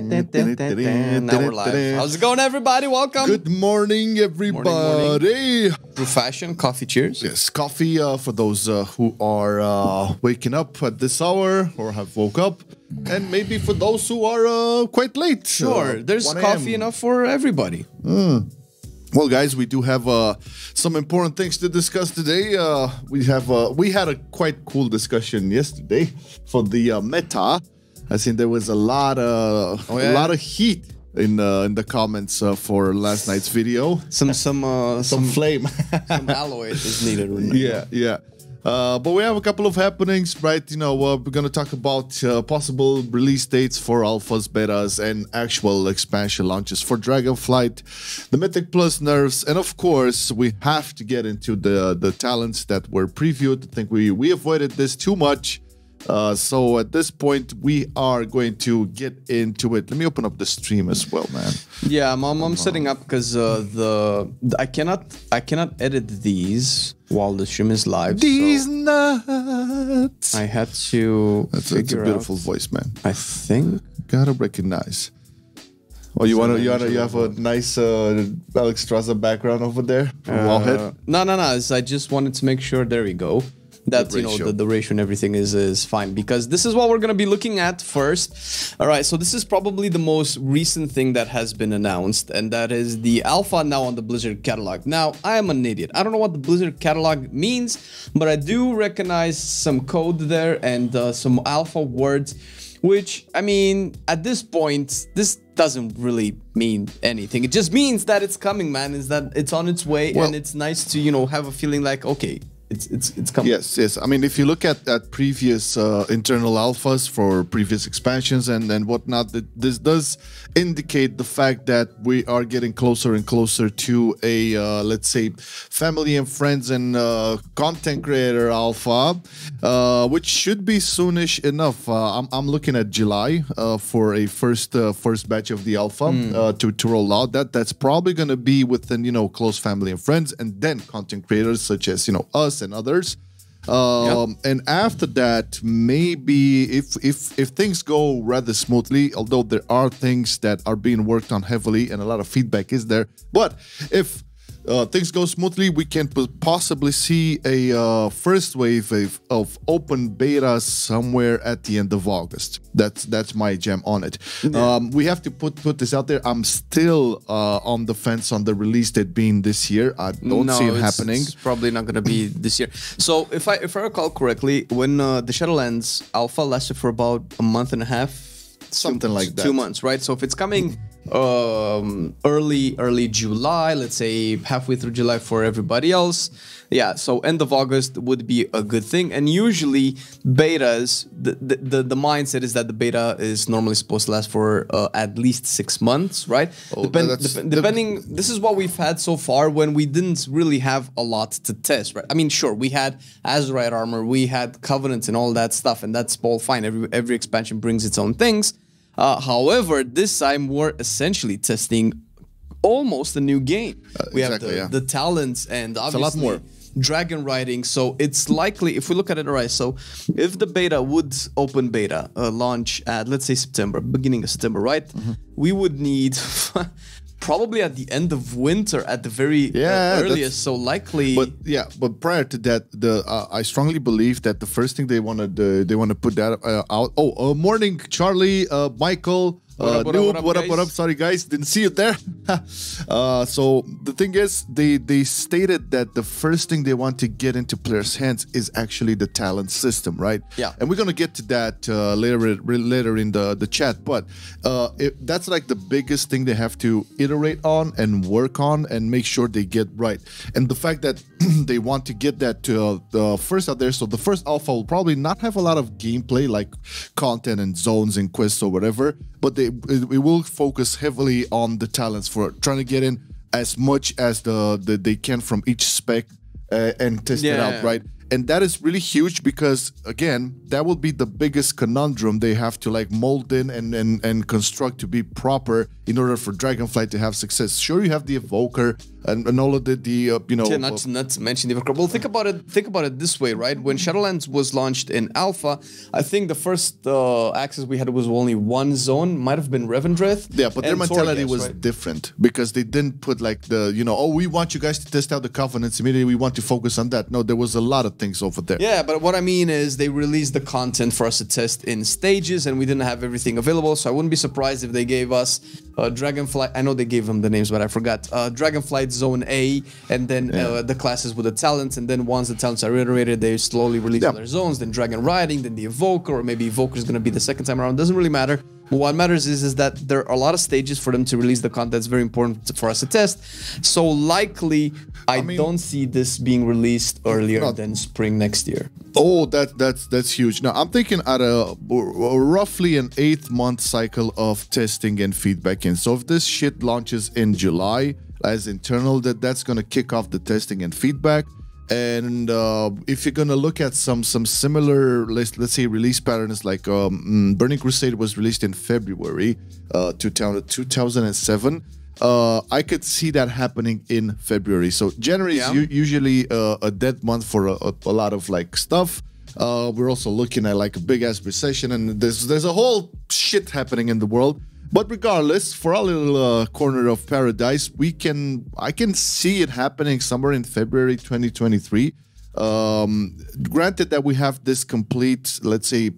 Now we're live. How's it going, everybody? Welcome. Good morning, everybody. Through fashion, coffee, cheers. Yes, coffee for those who are waking up at this hour or have woke up. And maybe for those who are quite late. Sure, there's coffee enough for everybody. Well, guys, we do have some important things to discuss today. We had a quite cool discussion yesterday for the meta. I think there was a lot of heat in the comments for last night's video. Some flame, some alloy is needed. Yeah. But we have a couple of happenings, right? You know, we're going to talk about possible release dates for alphas, betas, and actual expansion launches for Dragonflight, the Mythic Plus nerfs, and of course, we have to get into the talents that were previewed. I think we avoided this too much. So at this point, we are going to get into it. Let me open up the stream as well, man. Yeah, I'm setting up because I cannot edit these while the stream is live. These nuts. I had to. That's a beautiful voice, man. I think gotta recognize. Oh, you have a nice Alex Strasser background over there. Wallhead. No. I just wanted to make sure. There we go. That, you know, the ratio and everything is fine, because this is what we're going to be looking at first. All right, so this is probably the most recent thing that has been announced, and that is the alpha now on the Blizzard catalog. Now, I am an idiot. I don't know what the Blizzard catalog means, but I do recognize some code there and some alpha words, which, I mean, at this point, this doesn't really mean anything. It just means that it's coming, man, is that it's on its way, and it's nice to, you know, have a feeling like, okay, it's coming. Yes. I mean, if you look at previous internal alphas for previous expansions and whatnot, this does indicate the fact that we are getting closer and closer to a let's say family and friends and content creator alpha, which should be soonish enough. I'm looking at July for a first batch of the alpha to roll out. That's probably going to be within, you know, close family and friends, and then content creators such as, you know, us and others. And after that, maybe if things go rather smoothly, although there are things that are being worked on heavily and a lot of feedback is there, but if things go smoothly, we can possibly see a first wave of open beta somewhere at the end of August. That's my jam on it. We have to put this out there. I'm still on the fence on the release date being this year. I don't see it happening. It's probably not going to be this year. So if I recall correctly, when the Shadowlands alpha lasted for about a month and a half, something like that, 2 months, right? So if it's coming early July, let's say halfway through July for everybody else, yeah, so end of August would be a good thing. And usually betas, the mindset is that the beta is normally supposed to last for at least 6 months, right? Depending, this is what we've had so far when we didn't really have a lot to test, right? I mean, sure, we had Azurite armor, we had Covenants and all that stuff, and that's all fine. Every expansion brings its own things. However, this time we're essentially testing almost a new game. We have the talents and obviously a lot more dragon riding. So it's likely, if we look at it, all right, so if the beta would open beta launch at, let's say, September, beginning of September, right? We would need probably at the end of winter at the very earliest, so likely. But prior to that, I strongly believe that the first thing they want to put that out. Morning, Charlie, Michael. What up? Sorry, guys, didn't see you there. So the thing is, they stated that the first thing they want to get into players' hands is actually the talent system, right? Yeah. And we're gonna get to that later in the chat. But that's like the biggest thing they have to iterate on and work on and make sure they get right. And the fact that they want to get that first out there, so the first alpha will probably not have a lot of gameplay like content and zones and quests or whatever, but we will focus heavily on the talents for trying to get in as much as they can from each spec and test it out, right? And that is really huge because, again, that will be the biggest conundrum they have to like mold in and construct to be proper in order for Dragonflight to have success. Sure, you have the Evoker, and all of the you know. Yeah, not to mention the Overcast. Well, think about it this way, right? When Shadowlands was launched in alpha, I think the first access we had was only one zone, might have been Revendreth. Yeah, but their mentality Torghast, was right? different because they didn't put like the, you know, oh, we want you guys to test out the Covenants immediately. We want to focus on that. No, there was a lot of things over there. Yeah, but what I mean is they released the content for us to test in stages, and we didn't have everything available. So I wouldn't be surprised if they gave us Dragonflight. I know they gave them the names, but I forgot. Dragonflight Zone A, and then the classes with the talents, and then once the talents are iterated, they slowly release other zones. Then Dragon Riding, then the Evoker, or maybe Evoker is going to be the second time around. Doesn't really matter. What matters is that there are a lot of stages for them to release the content. It's very important for us to test. So likely, I mean, don't see this being released earlier than spring next year. Oh, that's huge. Now I'm thinking at a roughly an 8-month cycle of testing and feedbacking. So if this shit launches in July as internal, that's gonna kick off the testing and feedback. And if you're gonna look at some similar, let's say release patterns, like Burning Crusade was released in February 2007. I could see that happening in February. So January is usually a dead month for a lot of like stuff. We're also looking at like a big ass recession, and there's a whole shit happening in the world. But regardless, for our little corner of paradise, I can see it happening somewhere in February 2023. Granted that we have this complete, let's say,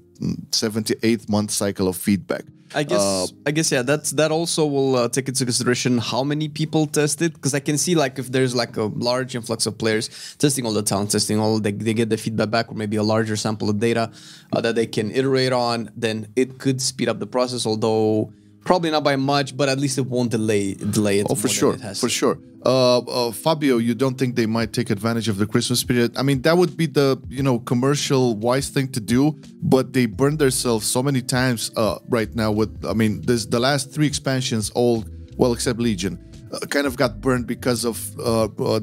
7 to 8 month cycle of feedback. I guess yeah. That also will take into consideration how many people test it, because I can see like if there's like a large influx of players testing all the talents, testing all, they get the feedback back, or maybe a larger sample of data that they can iterate on, then it could speed up the process. Although probably not by much, but at least it won't delay it. Oh, for sure, for sure. Fabio, you don't think they might take advantage of the Christmas period? I mean, that would be the, you know, commercial wise thing to do, but they burned themselves so many times right now with, I mean, the last 3 expansions, all, well, except Legion, kind of got burned because of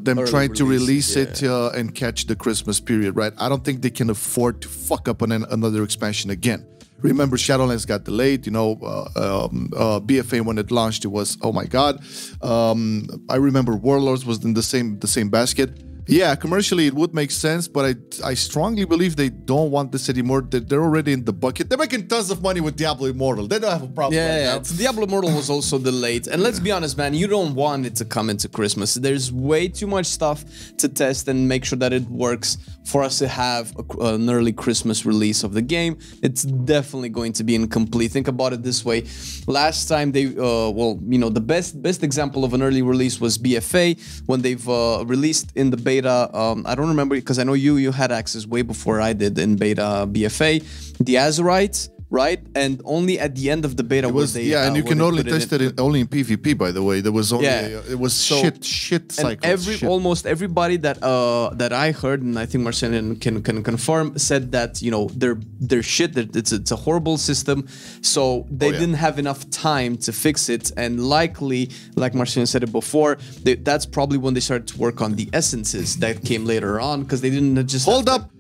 them early trying to release it and catch the Christmas period, right? I don't think they can afford to fuck up on another expansion again. Remember, Shadowlands got delayed, you know, BFA when it launched, it was, oh my god. I remember Warlords was in the same basket. Yeah, commercially it would make sense, but I strongly believe they don't want this anymore. They're already in the bucket. They're making tons of money with Diablo Immortal. They don't have a problem. Yeah. Diablo Immortal was also delayed. And let's be honest, man, you don't want it to come into Christmas. There's way too much stuff to test and make sure that it works for us to have an early Christmas release of the game. It's definitely going to be incomplete. Think about it this way. Last time they, well, you know, the best example of an early release was BFA, when they've released in the beta. I don't remember, because I know you had access way before I did in beta BFA, the Azurites, right? And only at the end of the beta was they and you can only test it only in PvP, by the way. There was only it was shit cycles. Almost everybody that that I heard, and I think Marcelian can confirm, said that, you know, they're shit, that it's a horrible system, so they didn't have enough time to fix it, and likely, like Marcelian said it before, that's probably when they started to work on the essences that came later on, because they didn't just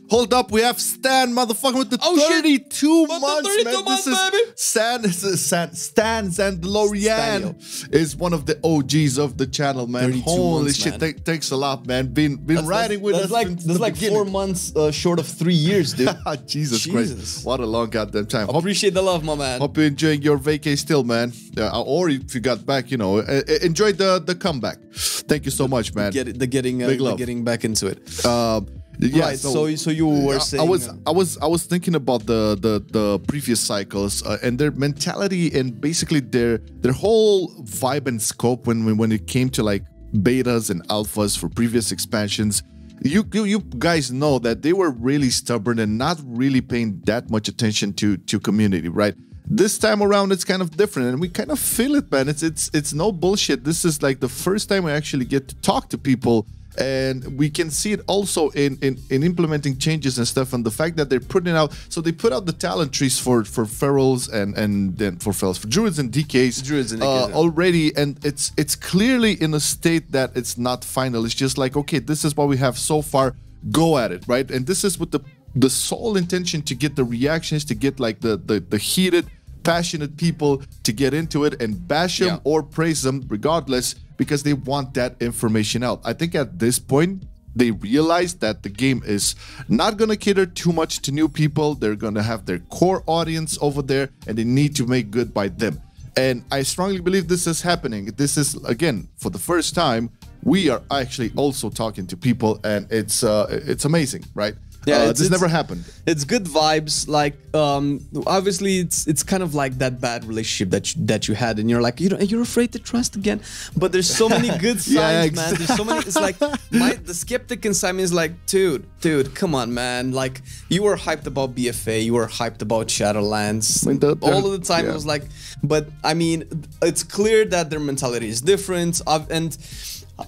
Hold up, we have Stan, motherfucker, with the 32 months, man. This is Stan Zandalorian is one of the OGs of the channel, man. Holy shit, thanks a lot, man. Been riding with us. That's like 4 months short of 3 years, dude. Jesus Christ, what a long goddamn time. Appreciate the love, my man. Hope you're enjoying your vacay still, man. Or if you got back, you know, enjoy the comeback. Thank you so much, man. Getting back into it. Yeah, right, so you were saying I was thinking about the previous cycles and their mentality and basically their whole vibe and scope when it came to like betas and alphas for previous expansions. You guys know that they were really stubborn and not really paying that much attention to community, right? This time around, it's kind of different, and we kind of feel it, man. It's no bullshit. This is like the first time we actually get to talk to people. And we can see it also in implementing changes and stuff, and the fact that they're putting out. So they put out the talent trees for Pharaohs and then for druids and DKs already, and it's clearly in a state that it's not final. It's just like, okay, this is what we have so far. Go at it, right? And this is with the sole intention to get the reactions, to get like the heated, passionate people to get into it and bash them or praise them regardless. because they want that information out. I think at this point, they realize that the game is not going to cater too much to new people. They're going to have their core audience over there, and they need to make good by them. And I strongly believe this is happening. This is, again, for the first time, we are actually also talking to people, and it's amazing, right? Yeah, this never happened. It's good vibes. Like, obviously, it's kind of like that bad relationship that you had, and you're like, you're afraid to trust again. But there's so many good signs, man. There's so many. It's like the skeptic inside me is like, dude, come on, man. Like, you were hyped about BFA, you were hyped about Shadowlands. All of the time, it was like, but I mean, it's clear that their mentality is different, and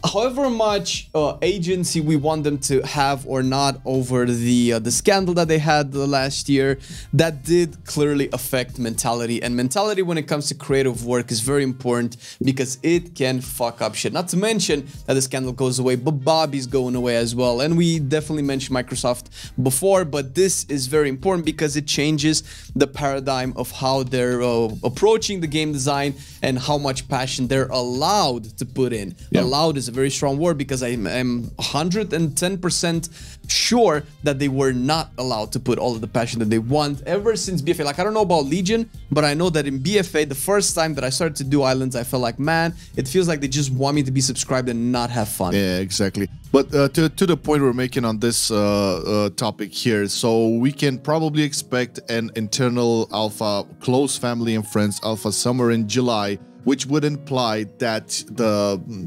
however much agency we want them to have or not over the scandal that they had the last year, that did clearly affect mentality. And mentality when it comes to creative work is very important because it can fuck up shit. Not to mention that the scandal goes away, but Bobby's going away as well. And we definitely mentioned Microsoft before, but this is very important because it changes the paradigm of how they're approaching the game design and how much passion they're allowed to put in. Yeah. Allowed is a very strong word because I'm 110% sure that they were not allowed to put all of the passion that they want ever since BFA. Like, I don't know about Legion, but I know that in BFA, the first time that I started to do islands, I felt like, man, it feels like they just want me to be subscribed and not have fun. Yeah, exactly. But to the point we're making on this topic here, so we can probably expect an internal alpha, close family and friends alpha somewhere in July, which would imply that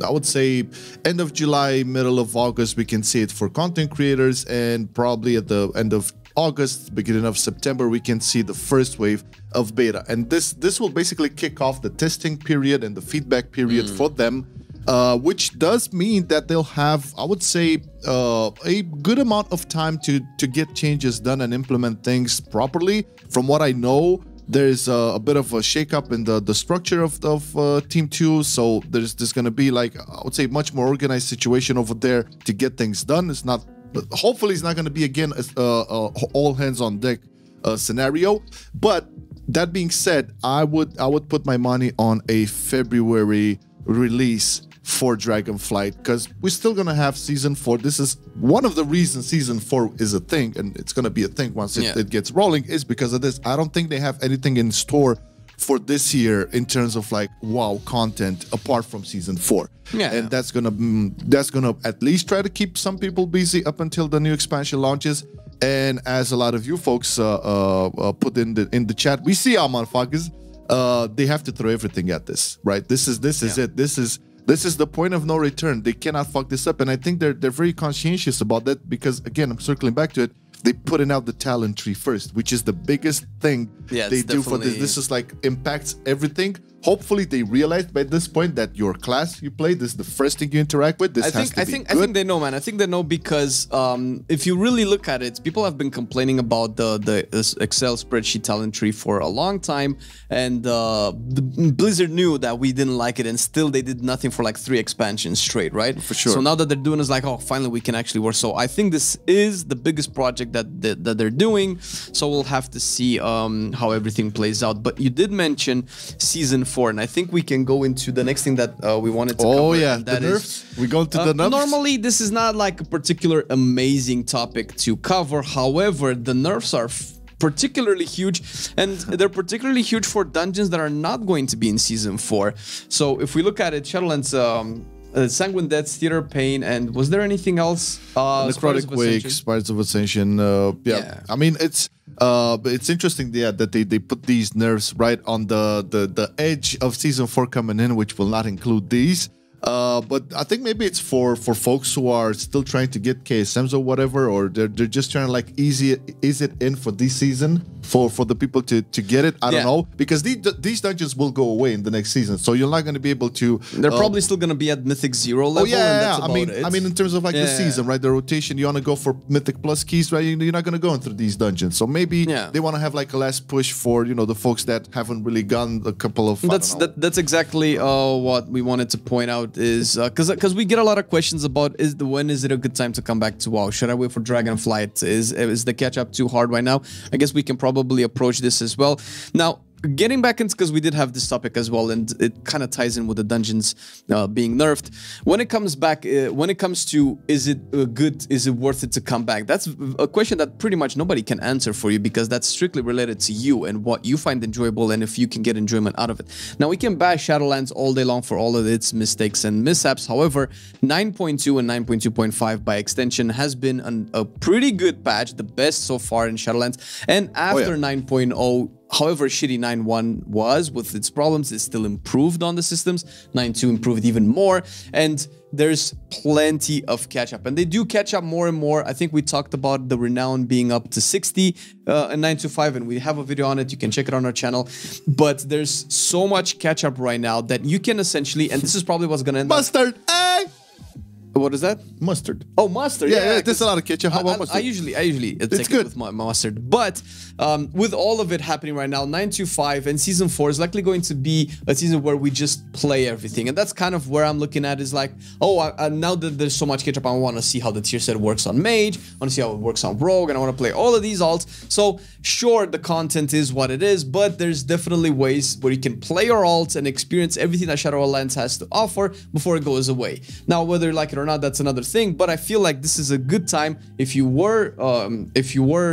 I would say, end of July, middle of August, we can see it for content creators, and probably at the end of August, beginning of September, we can see the first wave of beta. And this will basically kick off the testing period and the feedback period for them, which does mean that they'll have, I would say, a good amount of time to get changes done and implement things properly. From what I know, there's a bit of a shakeup in the structure of Team 2, so there's going to be, like, I would say, much more organized situation over there to get things done. It's not, hopefully it's not going to be, again, all hands on deck scenario. But that being said, I would put my money on a February release for Dragonflight, because we're still gonna have season 4. This is one of the reasons season 4 is a thing, and it's gonna be a thing once it gets rolling, is because of this. I don't think they have anything in store for this year in terms of, like, wow content apart from season 4. And that's gonna at least try to keep some people busy up until the new expansion launches. And as a lot of you folks put in the chat, we see our motherfuckers. They have to throw everything at this, right? This is it. This is the point of no return. They cannot fuck this up, and I think they're very conscientious about that, because, again, I'm circling back to it. They putting out the talent tree first, which is the biggest thing they do for this. This is like impacts everything. Hopefully, they realized by this point that your class you play, this is the first thing you interact with. I think they know, man. I think they know because if you really look at it, people have been complaining about this Excel spreadsheet talent tree for a long time, and Blizzard knew that we didn't like it, and still they did nothing for like 3 expansions straight, right? For sure. So now that they're doing, it's like, oh, finally we can actually work. So I think this is the biggest project that they're doing. So we'll have to see how everything plays out. But you did mention season 4, and I think we can go into the next thing that we wanted to cover. Oh yeah, the nerfs. We go to the nerfs. Normally, this is not like a particular amazing topic to cover. However, the nerfs are particularly huge, and they're particularly huge for dungeons that are not going to be in season 4. So if we look at it, Shadowlands, Sanguine Deaths, Theater of Pain, and was there anything else? Necrotic Wake, Spirits of Ascension. Yeah, I mean, it's interesting, that they put these nerfs right on the edge of season 4 coming in, which will not include these. But I think maybe it's for folks who are still trying to get KSMs or whatever, or they're just trying to, like, ease it in for this season for the people to get it. I don't know, because these dungeons will go away in the next season, so you're not going to be able to. They're probably still going to be at Mythic 0 level. Oh yeah, I mean in terms of, like, the season, right? The rotation, you want to go for Mythic plus keys, right? You're not going to go through these dungeons, so maybe they want to have, like, a last push for the folks that haven't really gone a couple of. That's exactly what we wanted to point out, is because we get a lot of questions about when is it a good time to come back to WoW? Should I wait for Dragonflight? Is the catch up too hard right now? I guess we can probably approach this as well. Now, getting back into, because we did have this topic as well, and it kind of ties in with the dungeons being nerfed. When it comes back, when it comes to is it good, is it worth it to come back? That's a question that pretty much nobody can answer for you, because that's strictly related to you and what you find enjoyable and if you can get enjoyment out of it. Now, we can bash Shadowlands all day long for all of its mistakes and mishaps. However, 9.2 and 9.2.5 by extension has been a pretty good patch, the best so far in Shadowlands. And after 9.0, however shitty 9.1 was with its problems, it still improved on the systems. 9.2 improved even more, and there's plenty of catch up, and they do catch up more and more. I think we talked about the renown being up to 60 and 9.2.5, and we have a video on it. You can check it on our channel. But there's so much catch up right now that you can essentially, and this is probably what's gonna end Mustard! What is that? Mustard. Oh, mustard. Yeah, there's a lot of ketchup. How about mustard? I usually take good it with my mustard. But with all of it happening right now, 9.2.5 and Season 4 is likely going to be a season where we just play everything. And that's kind of where I'm looking at, is like, oh, now that there's so much catch-up, I want to see how the tier set works on Mage. I want to see how it works on Rogue, and I want to play all of these alts. So, sure, the content is what it is, but there's definitely ways where you can play your alts and experience everything that Shadowlands has to offer before it goes away. Now, whether you like it or not, that's another thing, but I feel like this is a good time if you were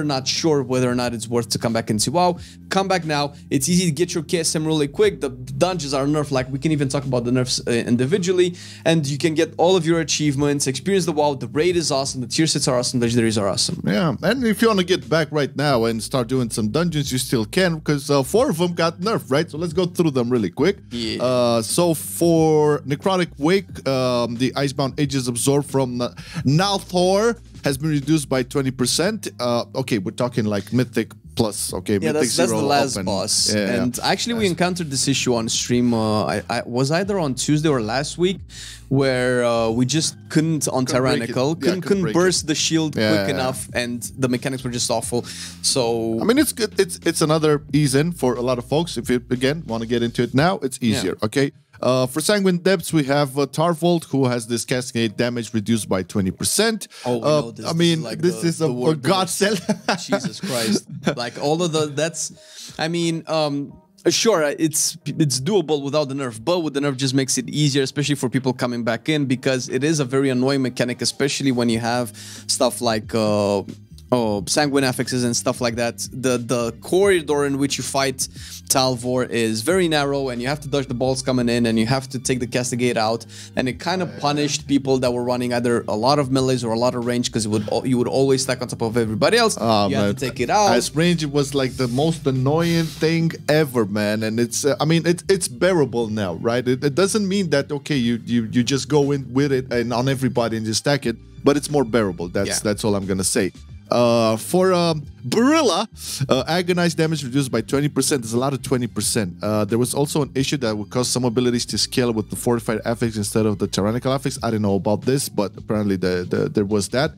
not sure whether or not it's worth to come back into WoW. Come back now. It's easy to get your KSM really quick. The dungeons are nerfed. Like, we can even talk about the nerfs individually, and you can get all of your achievements, experience the WoW. The raid is awesome. The tier sets are awesome. Legendaries are awesome. Yeah, and if you want to get back right now and start doing some dungeons, you still can, because 4 of them got nerfed, right? So let's go through them really quick. Yeah. So for Necrotic Wake, the Icebound Aegis absorbed from Nalthor has been reduced by 20%. Okay, we're talking like Mythic plus. Okay, yeah, Mythic that's the last open. boss. Yeah, and actually, we encountered this issue on stream. I was either on Tuesday or last week, where we just couldn't on Tyrannical, couldn't burst the shield quick enough, and the mechanics were just awful. So I mean, it's good. It's another ease in for a lot of folks. If you again want to get into it now, it's easier. Okay. For Sanguine Depths, we have Tarvold, who has this cascade damage reduced by 20%. Oh, no, this, I mean, like this is a godsend. Jesus Christ! Like all of that's. I mean, sure, it's doable without the nerf, but with the nerf just makes it easier, especially for people coming back in, because it is a very annoying mechanic, especially when you have stuff like sanguine affixes and stuff like that. The corridor in which you fight Talvor is very narrow, and you have to dodge the balls coming in, and you have to take the Castigate out, and it kind of punished people that were running either a lot of melees or a lot of range, because you would always stack on top of everybody else. You had to take it out. As range, it was like the most annoying thing ever, man. And it's I mean, it's bearable now, right? It doesn't mean that okay, you just go in with it and on everybody and just stack it, but it's more bearable. That's all I'm gonna say. For Barilla, agonized damage reduced by 20%. There's a lot of 20%. There was also an issue that would cause some abilities to scale with the fortified affix instead of the tyrannical affix. I don't know about this, but apparently there was that.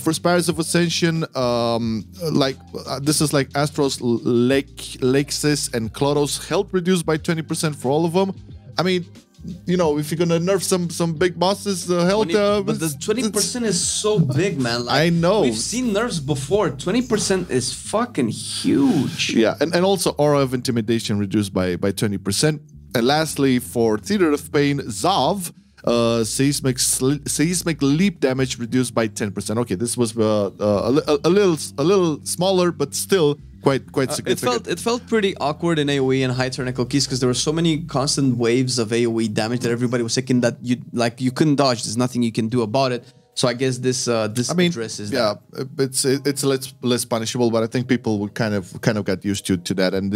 For Spires of Ascension, this is like Astros, Lexis, and Clodos, health reduced by 20% for all of them. I mean, you know, if you're gonna nerf some big bosses, health. But the 20% is so big, man. Like, I know. We've seen nerfs before. 20% is fucking huge. Yeah, and also Aura of Intimidation reduced by 20%. And lastly, for Theater of Pain, Zav, seismic leap damage reduced by 10%. Okay, this was a little smaller, but still quite significant. It felt pretty awkward in AoE and high tyrannical keys, because there were so many constant waves of AoE damage that everybody was taking that you couldn't dodge. There's nothing you can do about it. So I guess this addresses that. Yeah, it's less punishable, but I think people would kind of got used to that, and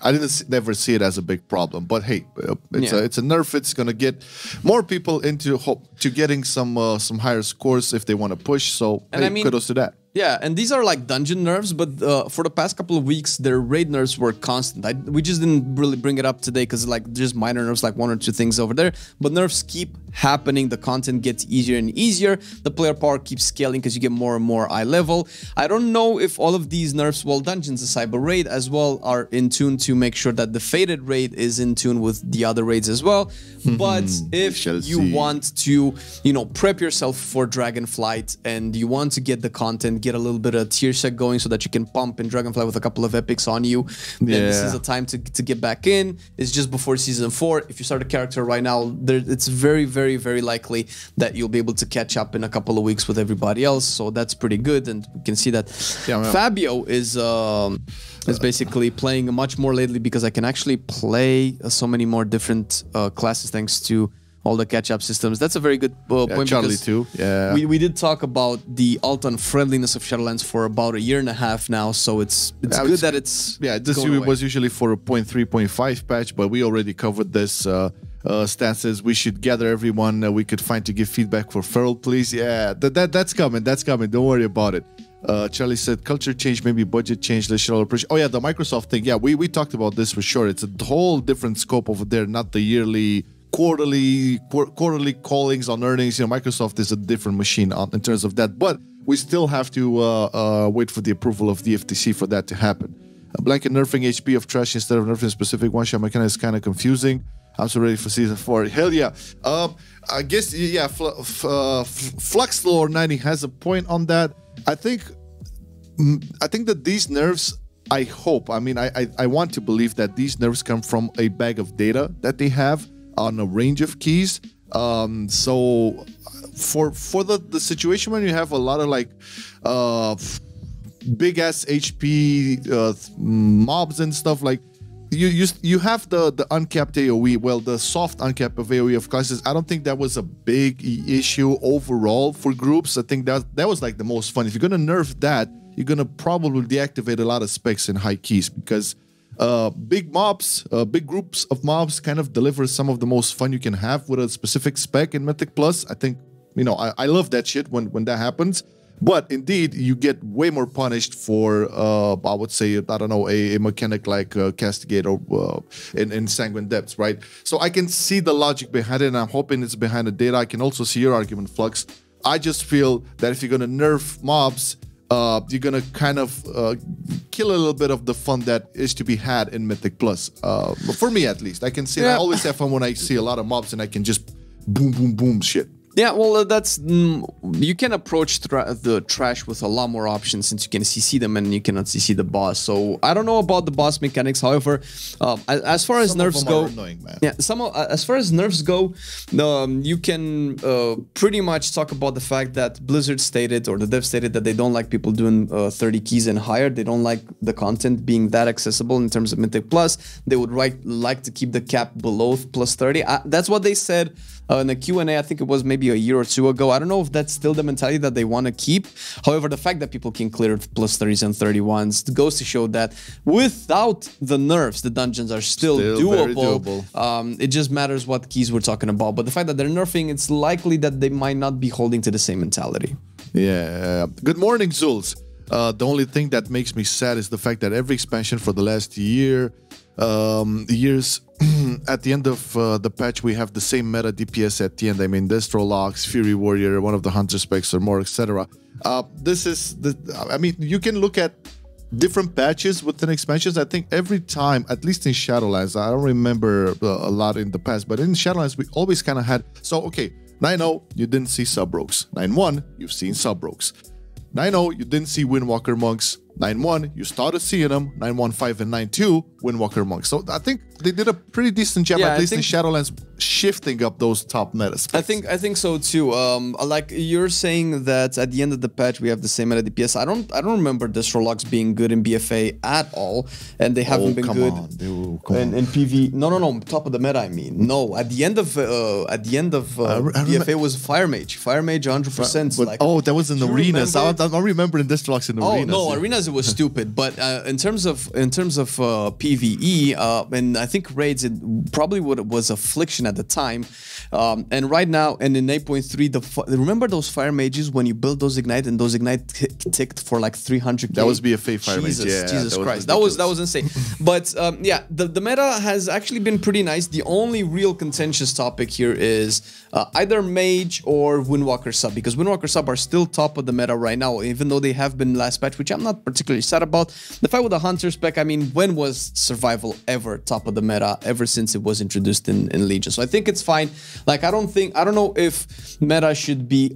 I never see it as a big problem. But hey, it's a nerf. It's gonna get more people into getting some higher scores if they want to push. So hey, kudos to that. Yeah, and these are like dungeon nerfs, but for the past couple of weeks, their raid nerfs were constant. We just didn't really bring it up today because like just minor nerfs, like 1 or 2 things over there. But nerfs keep happening. The content gets easier and easier. The player power keeps scaling because you get more and more eye level. I don't know if all of these nerfs, well, dungeons aside, but raid as well, are in tune to make sure that the Fated raid is in tune with the other raids as well. But if you want to, prep yourself for Dragonflight and you want to get the content, get a little bit of tier set going so that you can pump in Dragonflight with a couple of epics on you, then this is the time to get back in. It's just before season 4. If you start a character right now, it's very, very, very likely that you'll be able to catch up in a couple of weeks with everybody else. So that's pretty good, and we can see that Fabio is basically playing much more lately because I can actually play so many more different classes thanks to all the catch-up systems. That's a very good point. Charlie too. Yeah, we did talk about the alt-on friendliness of Shadowlands for about a year and a half now, so it's good that it's this was usually for a 0.3, 0.5 patch, but we already covered this. Stances we should gather everyone we could find to give feedback for Pharaoh, please. Yeah, that's coming. That's coming. Don't worry about it. Charlie said culture change, maybe budget change. They should all appreciate. Oh yeah, the Microsoft thing. Yeah, we talked about this for sure. It's a whole different scope over there, not the yearly. Quarterly callings on earnings. You know, Microsoft is a different machine in terms of that, but we still have to wait for the approval of the FTC for that to happen. A blanket nerfing HP of trash instead of nerfing specific one-shot mechanic is kind of confusing. I'm so ready for season 4. Hell yeah. I guess Fluxlore 90 has a point on that. I think that these nerfs, I hope, I mean, I want to believe that these nerfs come from a bag of data that they have on a range of keys. So for the situation when you have a lot of like big ass HP mobs and stuff, like you have the uncapped AoE, well, the soft uncap of AoE of classes. I don't think that was a big issue overall for groups. I think that was like the most fun. If you're gonna nerf that, you're gonna probably deactivate a lot of specs in high keys, because big mobs, big groups of mobs kind of deliver some of the most fun you can have with a specific spec in Mythic Plus. I think, you know, I love that shit when that happens. But indeed, you get way more punished for, I would say, I don't know, a mechanic like Castigate or in Sanguine Depths, right? So I can see the logic behind it, and I'm hoping it's behind the data. I can also see your argument, Flux. I just feel that if you're going to nerf mobs, you're going to kind of kill a little bit of the fun that is to be had in Mythic Plus. For me, at least. I can see, I always have fun when I see a lot of mobs and I can just boom, boom, boom shit. Yeah, well, that's you can approach the trash with a lot more options, since you can CC them and you cannot CC the boss. So I don't know about the boss mechanics. However, as far as nerfs go, as far as nerfs go, you can pretty much talk about the fact that Blizzard stated, or the dev stated, that they don't like people doing 30 keys and higher. They don't like the content being that accessible in terms of Mythic Plus. They would like to keep the cap below plus 30. That's what they said in a Q&A. I think it was maybe a year or two ago. I don't know if that's still the mentality that they want to keep. However, the fact that people can clear plus 30s and 31s goes to show that without the nerfs, the dungeons are still doable. It just matters what keys we're talking about. But the fact that they're nerfing, it's likely that they might not be holding to the same mentality. Yeah. Good morning, Zuls. The only thing that makes me sad is the fact that every expansion for the last years at the end of the patch, we have the same meta DPS at the end. I mean, Destro Locks, Fury Warrior, one of the Hunter specs or more, etc. This is I mean, you can look at different patches within expansions. I think every time, at least in Shadowlands, I don't remember a lot in the past, but in Shadowlands, we always kind of had, so okay, 9.0, you didn't see Subrokes. 9.1, you've seen Subrokes. 9.0, you didn't see Windwalker Monks. 9.1, you started seeing them. 9.15 and 9.2, Windwalker Monks. So I think they did a pretty decent job, at least in Shadowlands, shifting up those top meta specs. I think so too. Like you're saying that at the end of the patch we have the same meta DPS. I don't remember Destrologs being good in BFA at all, and they haven't been good in PV. No, top of the meta. I mean, no. At the end of BFA was Fire Mage 100%. Like, that was in the arenas. I don't remember in Destrologs in the arenas. Oh no, arenas it was stupid. But in terms of PVE, and I think raids, it probably was Affliction at the time, and right now, and in 8.3, remember those Fire Mages when you build those Ignite, and those Ignite ticked for like 300k? That was BFA Fire Mage. Yeah, Jesus Christ, that was insane. But yeah, the meta has actually been pretty nice. The only real contentious topic here is either Mage or Windwalker Sub, because Windwalker Sub are still top of the meta right now, even though they have been last patch, which I'm not particularly sad about. The fact with the Hunter spec, I mean, when was survival ever top of the meta? Ever since it was introduced in Legion. So I think it's fine. Like, I don't know if meta should be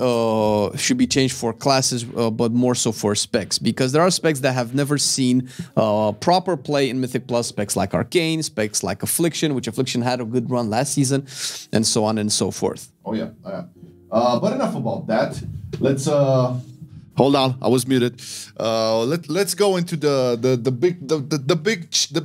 changed for classes, but more so for specs, because there are specs that have never seen proper play in Mythic Plus, specs like Arcane, specs like Affliction, which Affliction had a good run last season, and so on and so forth. Oh yeah, but enough about that. Let's hold on, I was muted. Let's go into the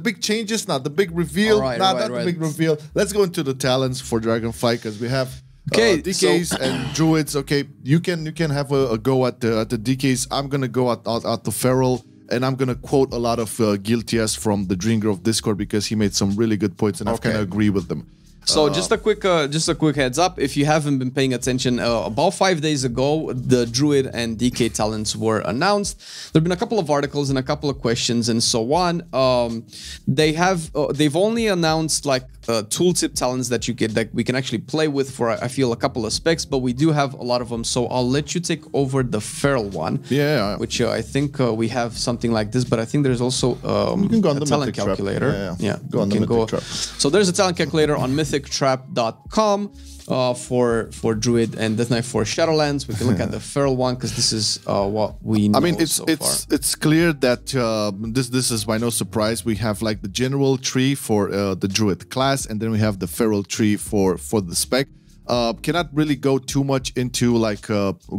big changes, not the big reveal, the big reveal. Let's go into the talents for Dragonflight, because we have DKs and druids. Okay, you can have a go at the DKs. I'm gonna go at the Pharaoh. And I'm gonna quote a lot of Guilty as from the Dream Grove Discord, because he made some really good points, and I kind of agree with them. So just a quick heads up, if you haven't been paying attention, about 5 days ago, the Druid and DK talents were announced. There've been a couple of articles and a couple of questions and so on. They've only announced like tooltip talents that we can actually play with for, I feel, a couple of specs, but we do have a lot of them. So I'll let you take over the Pharaoh one, which I think we have something like this, but I think there's also you can go on a the talent calculator. Go on the Mythic Trap. So there's a talent calculator on mythictrap.com for Druid and Death Knight for Shadowlands. We can look at the Pharaoh one, because this is what we know. I mean, it's clear that this is by no surprise. We have like the general tree for the Druid class, and then we have the Pharaoh tree for the spec. Cannot really go too much into like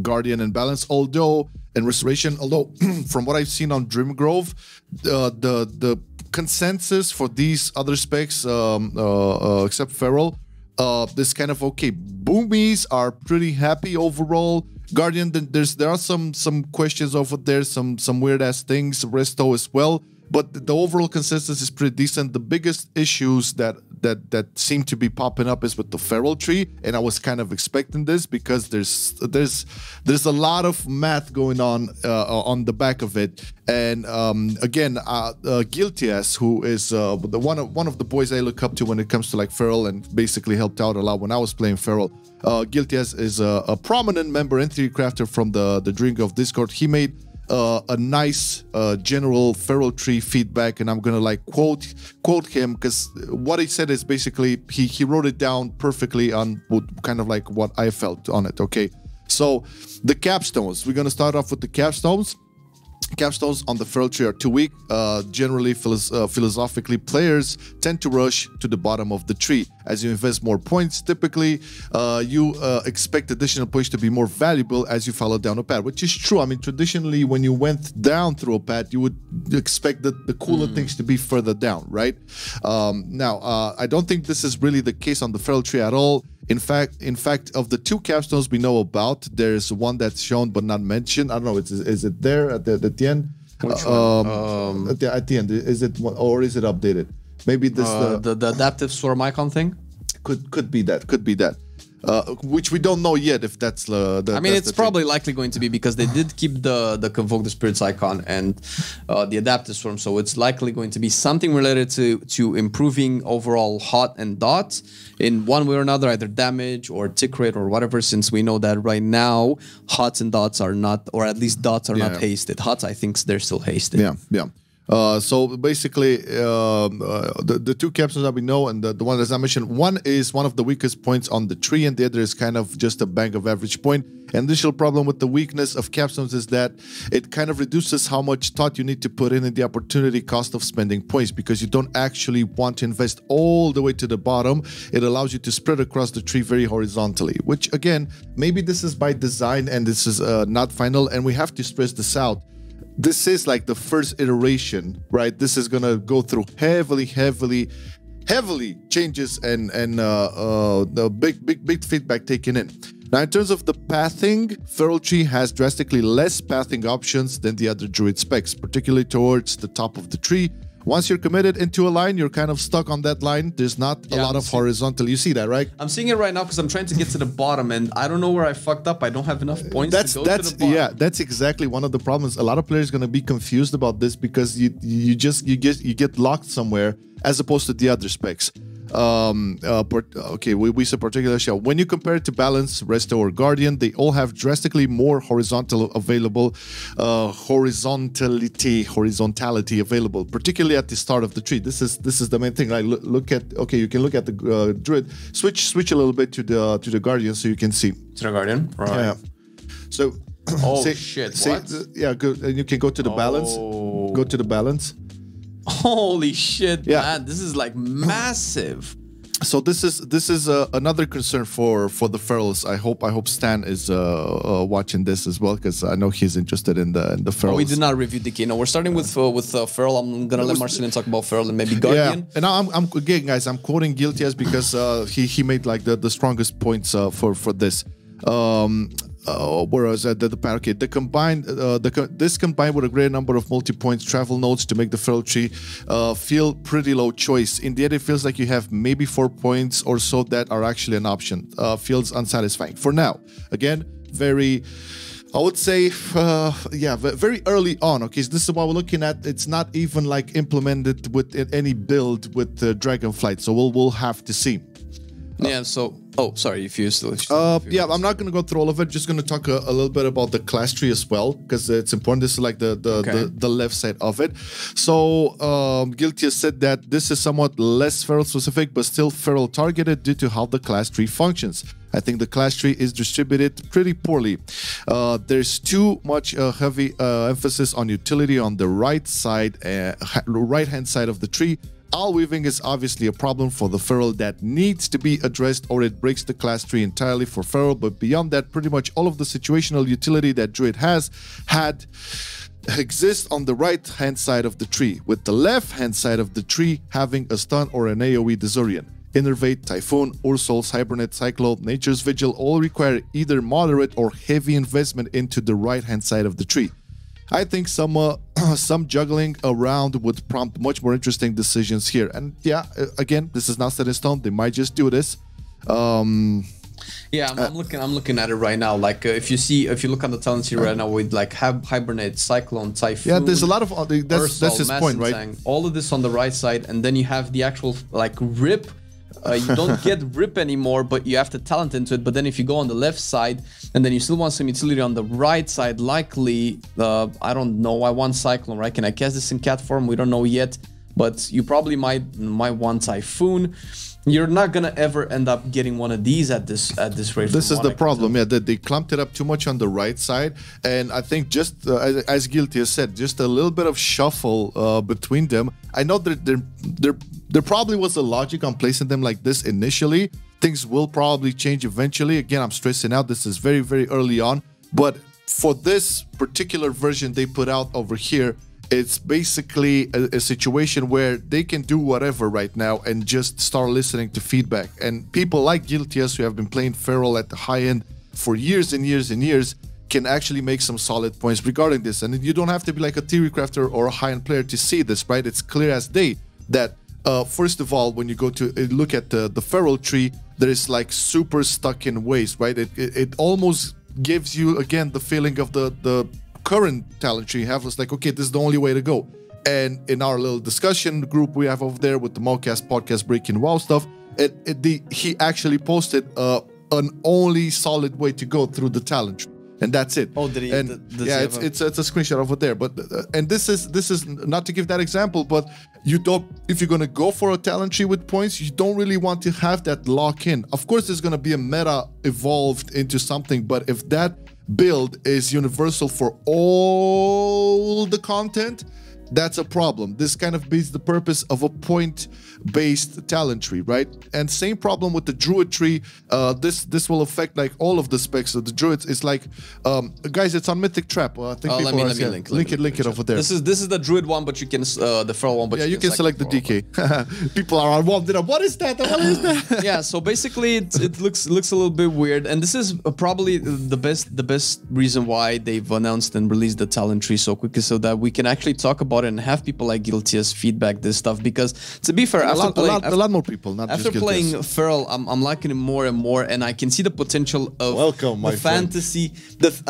Guardian and Balance, although and Restoration. Although from what I've seen on Dreamgrove, the consensus for these other specs, except Pharaoh, this kind of okay. Boomies are pretty happy overall. Guardian, there are some questions over there, some weird ass things. Resto as well, but the overall consensus is pretty decent. The biggest issues that seem to be popping up is with the Pharaoh tree, and I was kind of expecting this, because there's a lot of math going on the back of it. And again, Guilty as, who is one of the boys I look up to when it comes to like Pharaoh, and basically helped out a lot when I was playing Pharaoh. Guilty as is a prominent member and theory crafter from the Drink of Discord. He made a nice general Pharaoh tree feedback, and I'm gonna like quote him, because what he said is basically he wrote it down perfectly on kind of like what I felt on it. Okay, so the capstones, we're gonna start off with the capstones. Capstones on the Pharaoh tree are too weak. Generally, philosophically, players tend to rush to the bottom of the tree. As you invest more points, typically you expect additional points to be more valuable as you follow down a path, which is true. I mean, traditionally, when you went down through a path, you would expect the cooler things to be further down, right? Now, I don't think this is really the case on the Pharaoh tree at all. In fact, of the two capstones we know about, there's one that's shown but not mentioned. I don't know. Is it there at the end? Which one? At the end, is it, or is it updated? Maybe this the adaptive swarm icon thing. Could be that. Could be that. Which we don't know yet if that's the. I mean, it's probably likely going to be, because they did keep the Convoke the Spirits icon and the Adaptive Swarm, so it's likely going to be something related to improving overall hot and dot in one way or another, either damage or tick rate or whatever. Since we know that right now hots and dots are not, or at least dots are not hasted. Hots, I think they're still hasted. Yeah. So basically, the two capstones that we know, and the one that I mentioned, one is one of the weakest points on the tree, and the other is kind of just a bank of average point. And the initial problem with the weakness of capstones is that it kind of reduces how much thought you need to put in the opportunity cost of spending points, because you don't actually want to invest all the way to the bottom. It allows you to spread across the tree very horizontally, which again, maybe this is by design and this is not final, and we have to stress this out. This is like the first iteration, right? This is gonna go through heavily changes and the big feedback taken in. Now, in terms of the pathing, Pharaoh tree has drastically less pathing options than the other druid specs, particularly towards the top of the tree. Once you're committed into a line, you're kind of stuck on that line. There's not a lot of horizontal. You see that, right? I'm seeing it right now because I'm trying to get to the bottom, and I don't know where I fucked up. I don't have enough points to go to the bottom. Yeah, that's exactly one of the problems. A lot of players are going to be confused about this, because you get locked somewhere as opposed to the other specs. Okay, we said particular shell. When you compare it to Balance, Resto, or Guardian, they all have drastically more horizontality available, particularly at the start of the tree. This is the main thing, right? Look at, okay, you can look at the Druid. Switch a little bit to the Guardian so you can see. To the Guardian, right? Yeah. So. Oh shit! What? Yeah, good. And you can go to the Balance. Go to the Balance. Holy shit, man! This is like massive. So this is another concern for the Pharaohs. I hope Stan is watching this as well, because I know he's interested in the Pharaohs. Oh, we did not review Decay. No, we're starting with Pharaoh. I'm gonna let Marcelin talk about Pharaoh and maybe Guardian. Yeah, and I'm again, guys. I'm quoting Guilty as because he made like the strongest points for this. Whereas okay, this combined with a great number of multi-point travel nodes to make the Pharaoh tree feel pretty low choice. In the end, it feels like you have maybe 4 points or so that are actually an option. Feels unsatisfying for now. Again, very, I would say, very early on. Okay, so this is what we're looking at. It's not even like implemented with any build with Dragonflight, so we'll have to see. Yeah, so, oh, sorry, if you still... yeah, I'm not going to go through all of it. Just going to talk a little bit about the class tree as well, because it's important. This is like the left side of it. So, Guilty has said that this is somewhat less Pharaoh specific, but still Pharaoh targeted due to how the class tree functions. I think the class tree is distributed pretty poorly. There's too much heavy emphasis on utility on the right hand side of the tree. All weaving is obviously a problem for the Pharaoh that needs to be addressed, or it breaks the class tree entirely for Pharaoh. But beyond that, pretty much all of the situational utility that Druid exists on the right hand side of the tree, with the left hand side of the tree having a stun or an AoE disorient. Innervate, Typhoon, Ursol's, Hibernate, Cyclone, Nature's Vigil all require either moderate or heavy investment into the right hand side of the tree. I think some juggling around would prompt much more interesting decisions here. And yeah, again, this is not set in stone. They might just do this. Yeah, I'm looking at it right now. Like if you look on the talent tree right now with like Hibernate, Cyclone, Typhoon. Yeah, there's a lot of that's his point, right? All of this on the right side, and then you have the actual like Rip. You don't get Rip anymore, but you have to talent into it. But then if you go on the left side, and then you still want some utility on the right side, likely, I don't know, I want Cyclone, right? Can I cast this in cat form? We don't know yet, but you probably might want Typhoon. You're not gonna ever end up getting one of these at this rate. This is the problem, yeah, that they clumped it up too much on the right side, and I think just as Guilty has said, just a little bit of shuffle between them. I know that there probably was a logic on placing them like this initially. Things will probably change eventually. Again, I'm stressing out. This is very, very early on, but for this particular version they put out over here, it's basically a situation where they can do whatever right now and just start listening to feedback. And people like Guilty as who have been playing Pharaoh at the high end for years and years and years can actually make some solid points regarding this. And you don't have to be like a theory crafter or a high-end player to see this, right? It's clear as day that first of all, when you go to look at the Pharaoh tree, there is like super stuck in ways, right? It almost gives you again the feeling of the current talent tree have. It's like, okay, this is the only way to go. And in our little discussion group we have over there with the Mocast podcast Breaking WoW stuff, he actually posted an only solid way to go through the talent tree, and that's it. Oh, did he? And yeah, it's a screenshot over there. But and this is not to give that example, but you don't, if you're gonna go for a talent tree with points, you don't really want to have that lock in. Of course, there's gonna be a meta evolved into something, but if that build is universal for all the content, that's a problem. This kind of beats the purpose of a point-based talent tree, right? And same problem with the druid tree. This will affect like all of the specs of the druids. It's like, guys, it's on Mythic Trap. I think people let me link it over there. This is the druid one, but you can the Pharaoh one, but yeah, you can select the DK. People are warmed up. What is that? What is that? Yeah, so basically it looks a little bit weird, and this is probably the best reason why they've announced and released the talent tree so quickly, so that we can actually talk about about it, and half people like guilty as feedback this stuff, because to be fair, a lot more people, not after just playing Pharaoh, I'm liking it more and more, and I can see the potential of the fantasy.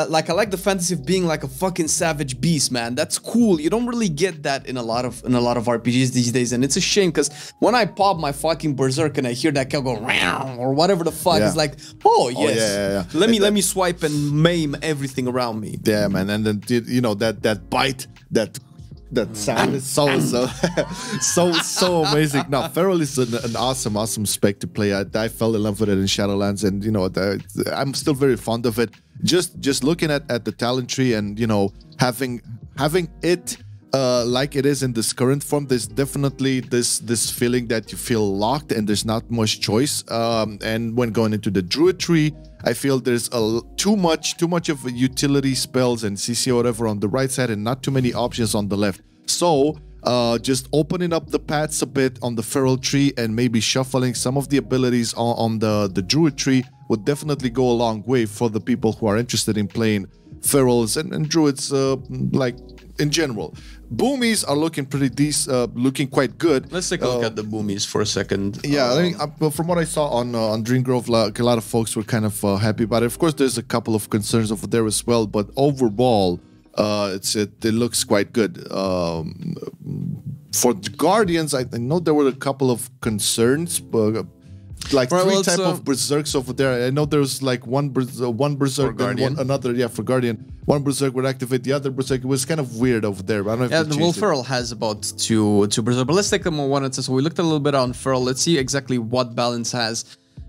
Like I like the fantasy of being like a fucking savage beast, man. That's cool. You don't really get that in a lot of RPGs these days, and it's a shame because when I pop my fucking Berserk and I hear that cow go round or whatever the fuck, it's like, oh yes, let me swipe and maim everything around me. Yeah, man, and then you know that bite, that sound is so amazing. Now, Pharaoh is an awesome spec to play. I fell in love with it in Shadowlands, and you know, I'm still very fond of it. Just looking at the talent tree, and you know, having it like it is in this current form, there's definitely this feeling that you feel locked and there's not much choice. And when going into the druid tree, I feel there's too much of utility spells and CC or whatever on the right side, and not too many options on the left. So just opening up the paths a bit on the feral tree and maybe shuffling some of the abilities on the druid tree would definitely go a long way for the people who are interested in playing ferals and druids, like in general. Boomies are looking pretty decent, looking quite good. Let's take a look at the boomies for a second. Yeah, I think from what I saw on Dreamgrove, like, a lot of folks were kind of happy about it. Of course, there's a couple of concerns over there as well, but overall, it looks quite good. For the Guardians, I know there were a couple of concerns, but like three type of berserks over there. I know there's like one berserk and another for Guardian. One berserk would activate the other berserk. It was kind of weird over there. But I don't know if the Wolf Feral has about two berserk. But let's take them one at a time. So we looked a little bit on Feral. Let's see exactly what balance has.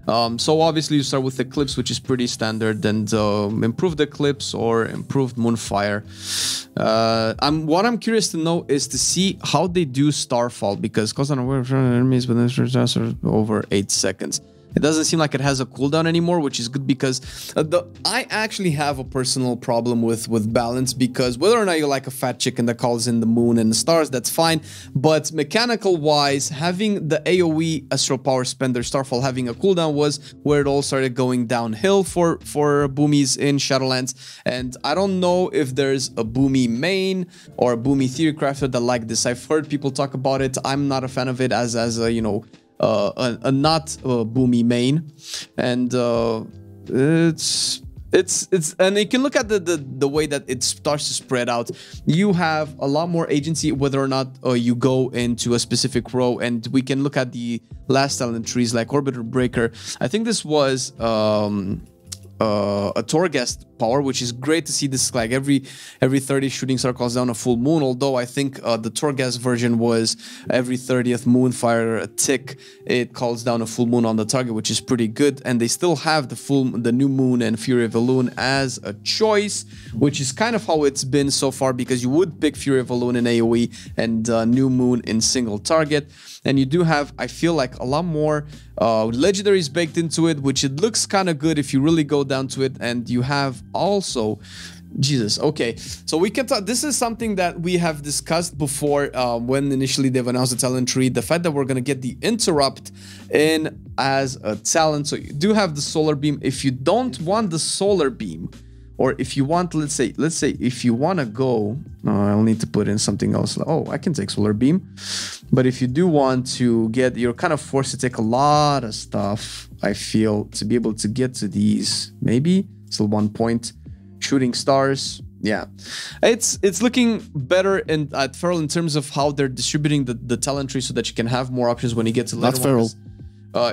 So obviously you start with Eclipse, which is pretty standard, and improved Eclipse or improved Moonfire. What I'm curious to know is to see how they do Starfall, because cause on enemies within over 8 seconds. It doesn't seem like it has a cooldown anymore, which is good, because I actually have a personal problem with balance, because whether or not you're like a fat chicken that calls in the moon and the stars, that's fine. But mechanical wise, having the AoE Astral Power Spender Starfall having a cooldown was where it all started going downhill for boomies in Shadowlands. And I don't know if there's a boomy main or a boomy theory crafter that like this. I've heard people talk about it. I'm not a fan of it as a, you know, a not boomy main, and it's and you can look at the way that it starts to spread out. You have a lot more agency whether or not you go into a specific row, and we can look at the last talent trees like Orbiter Breaker. I think this was a Torghast power, which is great to see. This like every 30 shooting star calls down a full moon, although I think the Torghast version was every 30th moonfire tick it calls down a full moon on the target, which is pretty good. And they still have the new moon and Fury of Elune as a choice, which is kind of how it's been so far, because you would pick Fury of Elune in AoE and new moon in single target. And you do have, I feel like, a lot more legendaries baked into it, which it looks kind of good if you really go down to it. And you have also, Jesus, okay, so we can talk. This is something that we have discussed before when initially they've announced the talent tree. The fact that we're going to get the Interrupt in as a talent. So you do have the Solar Beam. If you don't want the Solar Beam, or if you want, let's say if you want to go, I'll need to put in something else. Oh, I can take Solar Beam. But if you do want to get, you're kind of forced to take a lot of stuff, I feel, to be able to get to these. Maybe still 1 point. Shooting stars. Yeah, it's looking better at Feral in terms of how they're distributing the talent tree, so that you can have more options when you get to later. Not Feral.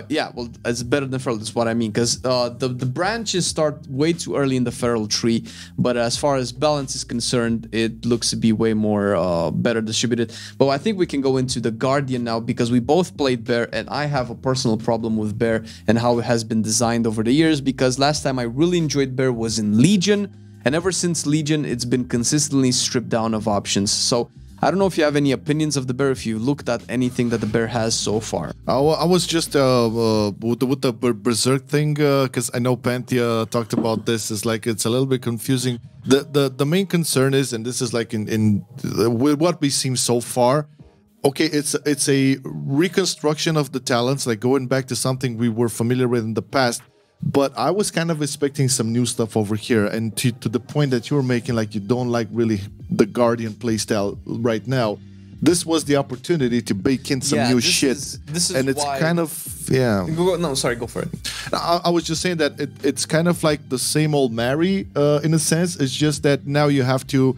Yeah, well, it's better than Feral, that's what I mean, because the branches start way too early in the Feral tree, but as far as balance is concerned, it looks to be way more better distributed. But I think we can go into the Guardian now, because we both played Bear, and I have a personal problem with Bear and how it has been designed over the years, because last time I really enjoyed Bear was in Legion, and ever since Legion, it's been consistently stripped down of options. So I don't know if you have any opinions of the Bear, if you looked at anything that the Bear has so far. I was just with the Berserk thing, because I know Panthea talked about this. It's like it's a little bit confusing. The main concern is, and this is like in with what we've seen so far. Okay, it's a reconstruction of the talents, like going back to something we were familiar with in the past. But I was kind of expecting some new stuff over here, and to the point that you were making, like you don't like really the Guardian playstyle right now. This was the opportunity to bake in some new shit, this is and it's why... kind of No, sorry, go for it. I was just saying that it's kind of like the same old Mary in a sense. It's just that now you have to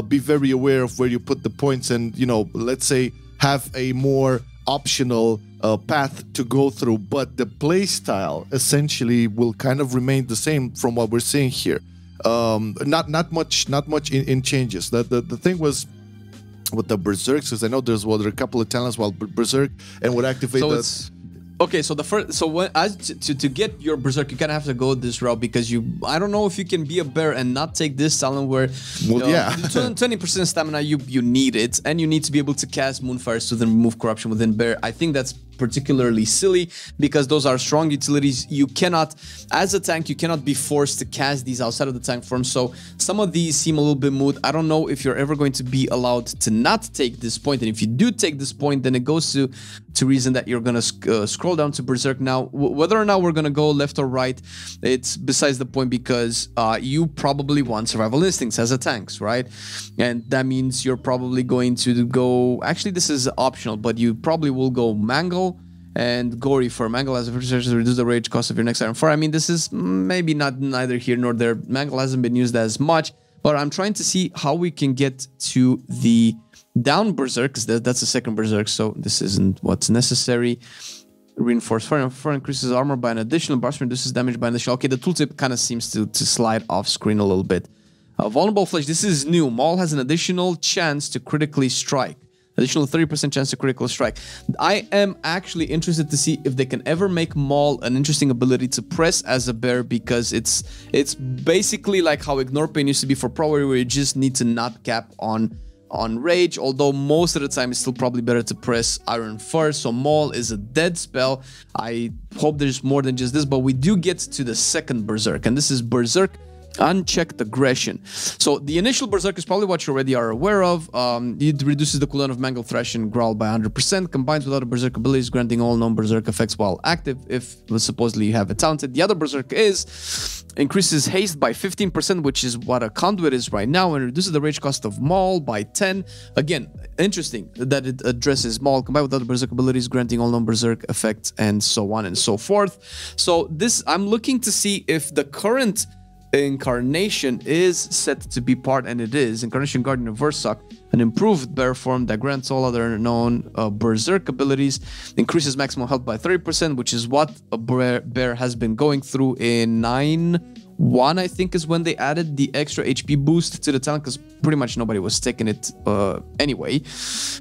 be very aware of where you put the points, and let's say have a more optional path to go through. But the play style essentially will kind of remain the same from what we're seeing here. Not much in changes. The thing was with the Berserks, because I know there are a couple of talents while Berserk and would activate Okay, so to get your Berserk, you kind of have to go this route, because I don't know if you can be a bear and not take this talent where 20% stamina, you need it, and you need to be able to cast Moonfire to then remove corruption within bear. I think that's particularly silly, because those are strong utilities. You cannot, as a tank, you cannot be forced to cast these outside of the tank form. So some of these seem a little bit moot. I don't know if you're ever going to be allowed to not take this point, and if you do take this point, then it goes to reason that you're gonna scroll down to Berserk. Now, whether or not we're gonna go left or right, it's besides the point, because you probably want Survival Instincts as a tanks, right? And that means you're probably going to go, actually this is optional, but you probably will go Mangle and Gory for Mangle as a first to reduce the rage cost of your next item 4. I mean, this is maybe neither here nor there. Mangle hasn't been used as much, but I'm trying to see how we can get to the down Berserk, because that's the second Berserk, so this isn't what's necessary. Reinforced fire increases armor by an additional burst, reduces damage by an additional. Okay, the tooltip kind of seems to slide off screen a little bit. Vulnerable Flesh, this is new. Maul has an additional chance to critically strike. Additional 30% chance to critical strike. I am actually interested to see if they can ever make Maul an interesting ability to press as a bear, because it's basically like how Ignore Pain used to be for Pro, where you just need to not cap on rage, although most of the time it's still probably better to press Iron first. So Maul is a dead spell. I hope there's more than just this, but we do get to the second Berserk, and this is Berserk Unchecked Aggression. So the initial Berserk is probably what you already are aware of. It reduces the cooldown of Mangle, Thrash, and Growl by 100%, combines with other Berserk abilities, granting all known Berserk effects while active, if supposedly you have it talented. The other Berserk is increases haste by 15%, which is what a Conduit is right now, and reduces the rage cost of Maul by 10. Again, interesting that it addresses Maul, combined with other Berserk abilities, granting all known Berserk effects, and so on and so forth. So this, I'm looking to see if the current Incarnation is set to be part, and it is Incarnation Guardian of Berserk, an improved bear form that grants all other known Berserk abilities, increases maximum health by 30%, which is what a bear has been going through in 9.1, I think, is when they added the extra HP boost to the talent, because pretty much nobody was taking it anyway.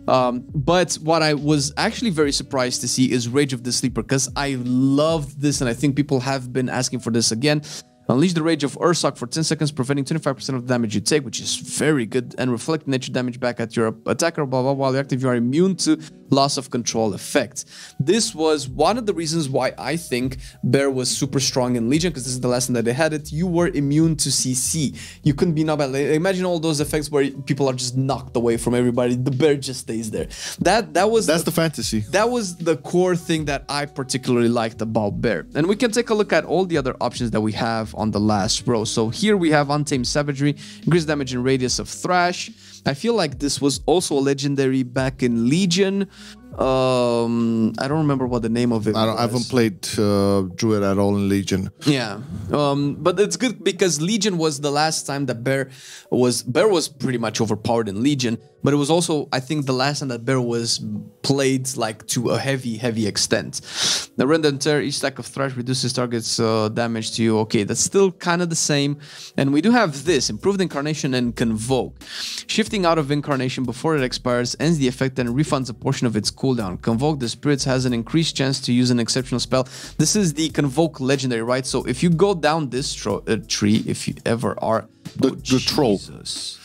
But what I was actually very surprised to see is Rage of the Sleeper, because I loved this, and I think people have been asking for this again. Unleash the Rage of Ursoc for 10 seconds, preventing 25% of the damage you take, which is very good, and reflect nature damage back at your attacker. While you're active, you are immune to loss of control effect. This was one of the reasons why I think Bear was super strong in Legion, because this is the last time that they had it. You were immune to CC. You couldn't be knocked out. Imagine all those effects where people are just knocked away from everybody. The Bear just stays there. That's the fantasy. That was the core thing that I particularly liked about Bear. And we can take a look at all the other options that we have on the last row. So here we have Untamed Savagery, increased damage and radius of Thrash. I feel like this was also a legendary back in Legion. I don't remember what the name of it was. I haven't played Druid at all in Legion. Yeah, but it's good because Legion was the last time that Bear was pretty much overpowered in Legion, but it was also, I think, the last time that Bear was played like to a heavy extent. The rend and tear, each stack of Thrash reduces target's damage to you. Okay, that's still kind of the same. And we do have this, Improved Incarnation and Convoke. Shifting out of Incarnation before it expires ends the effect and refunds a portion of its cooldown. Convoke the Spirits has an increased chance to use an exceptional spell. This is the Convoke legendary, right? So if you go down this tree, if you ever are... The troll.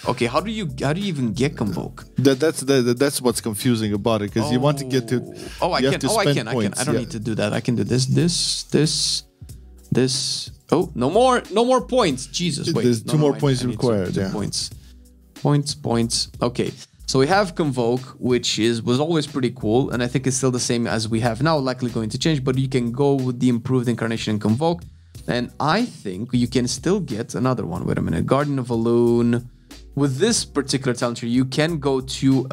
Okay, how do you even get Convoke? That's what's confusing about it, because you want to get to. I can. I don't need to do that. I can do this. Oh, no more points. Jesus, wait. There's two more points required. Two points. Okay. So we have Convoke, which was always pretty cool, and I think it's still the same as we have now, likely going to change, but you can go with the Improved Incarnation and Convoke. And I think you can still get another one. Wait a minute. Guardian of Elune. With this particular talent tree, you can go to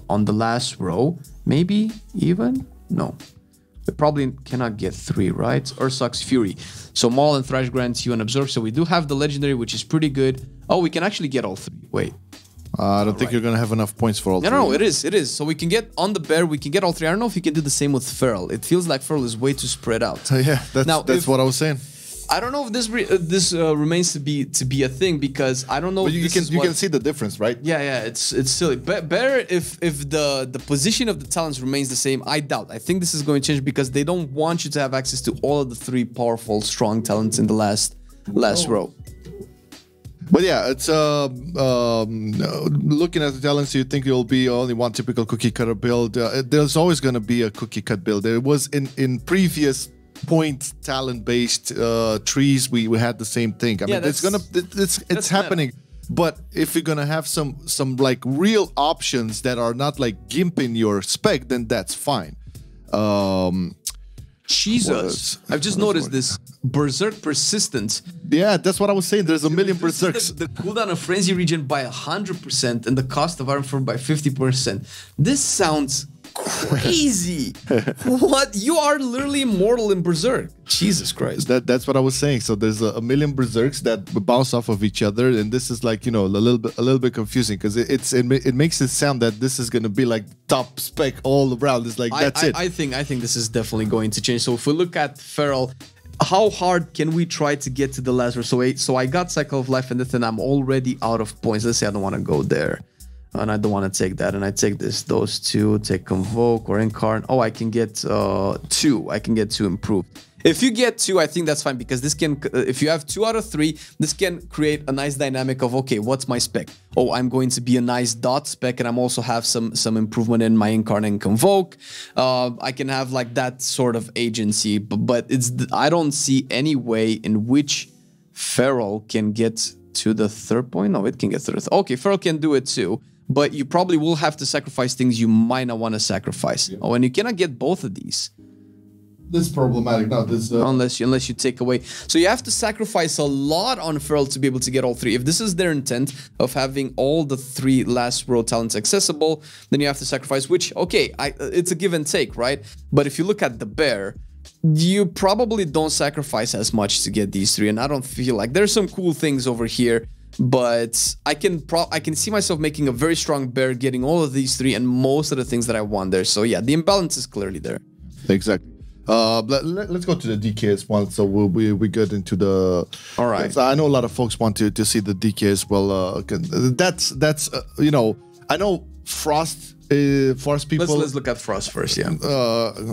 on the last row. Maybe even? No. We probably cannot get 3, right? Ursock's Fury. So Maul and Thrash grants you an Absorb. So we do have the legendary, which is pretty good. Oh, we can actually get all 3. Wait. I don't think you're going to have enough points for all 3. No, it is. It is. So we can get on the bear, we can get all 3. I don't know if you can do the same with Pharaoh. It feels like Pharaoh is way too spread out. Yeah, that's what I was saying. I don't know if this remains to be a thing, because I don't know. But you can see the difference, right? Yeah, it's silly. Better if the position of the talents remains the same. I doubt. I think this is going to change because they don't want you to have access to all of the 3 powerful, strong talents in the last row. But yeah, it's looking at the talents, you think it'll be only one typical cookie cutter build. There's always going to be a cookie cut build. There was in previous point talent based trees, we had the same thing. I mean, it's happening. Meta. But if you're gonna have some like real options that are not like gimping your spec, then that's fine. Jesus, I've just noticed this Berserk persistence. Yeah, that's what I was saying. There's a million Berserks. The cooldown of Frenzy Region by 100% and the cost of Iron Form by 50%. This sounds crazy. What? You are literally immortal in Berserk. Jesus Christ. That's what I was saying. So there's a million Berserks that bounce off of each other, and this is like, you know, a little bit confusing because it makes it sound that this is gonna be like top spec all around. It's like that's it. I think this is definitely going to change. So if we look at Pharaoh, how hard can we try to get to the last row? So I got Cycle of Life and Death, and I'm already out of points. Let's say I don't want to go there. And I don't want to take that, and I take those 2, take Convoke or Incarn. Oh, I can get 2. I can get 2 improved. If you get 2, I think that's fine, because this can, if you have 2 out of 3, this can create a nice dynamic of, okay, what's my spec? Oh, I'm going to be a nice dot spec, and I'm also have some improvement in my Incarn and Convoke. I can have like that sort of agency, but I don't see any way in which Pharaoh can get to the 3rd point. No, it can get 3rd. Okay, Pharaoh can do it too. But you probably will have to sacrifice things you might not want to sacrifice. Yeah. Oh, and you cannot get both of these. This is problematic now. Unless you take away. So you have to sacrifice a lot on Pharaoh to be able to get all 3. If this is their intent of having all the 3 last row talents accessible, then you have to sacrifice, which, okay, it's a give and take, right? But if you look at the bear, you probably don't sacrifice as much to get these 3. And I don't feel like there's some cool things over here. But I can see myself making a very strong bear, getting all of these 3 and most of the things that I want there. So yeah, the imbalance is clearly there. Exactly. Let's go to the DK as well. So we get into the. All right. I know a lot of folks want to see the DK as well. That's you know, I know Frost. Force people. Let's look at Frost first. Yeah.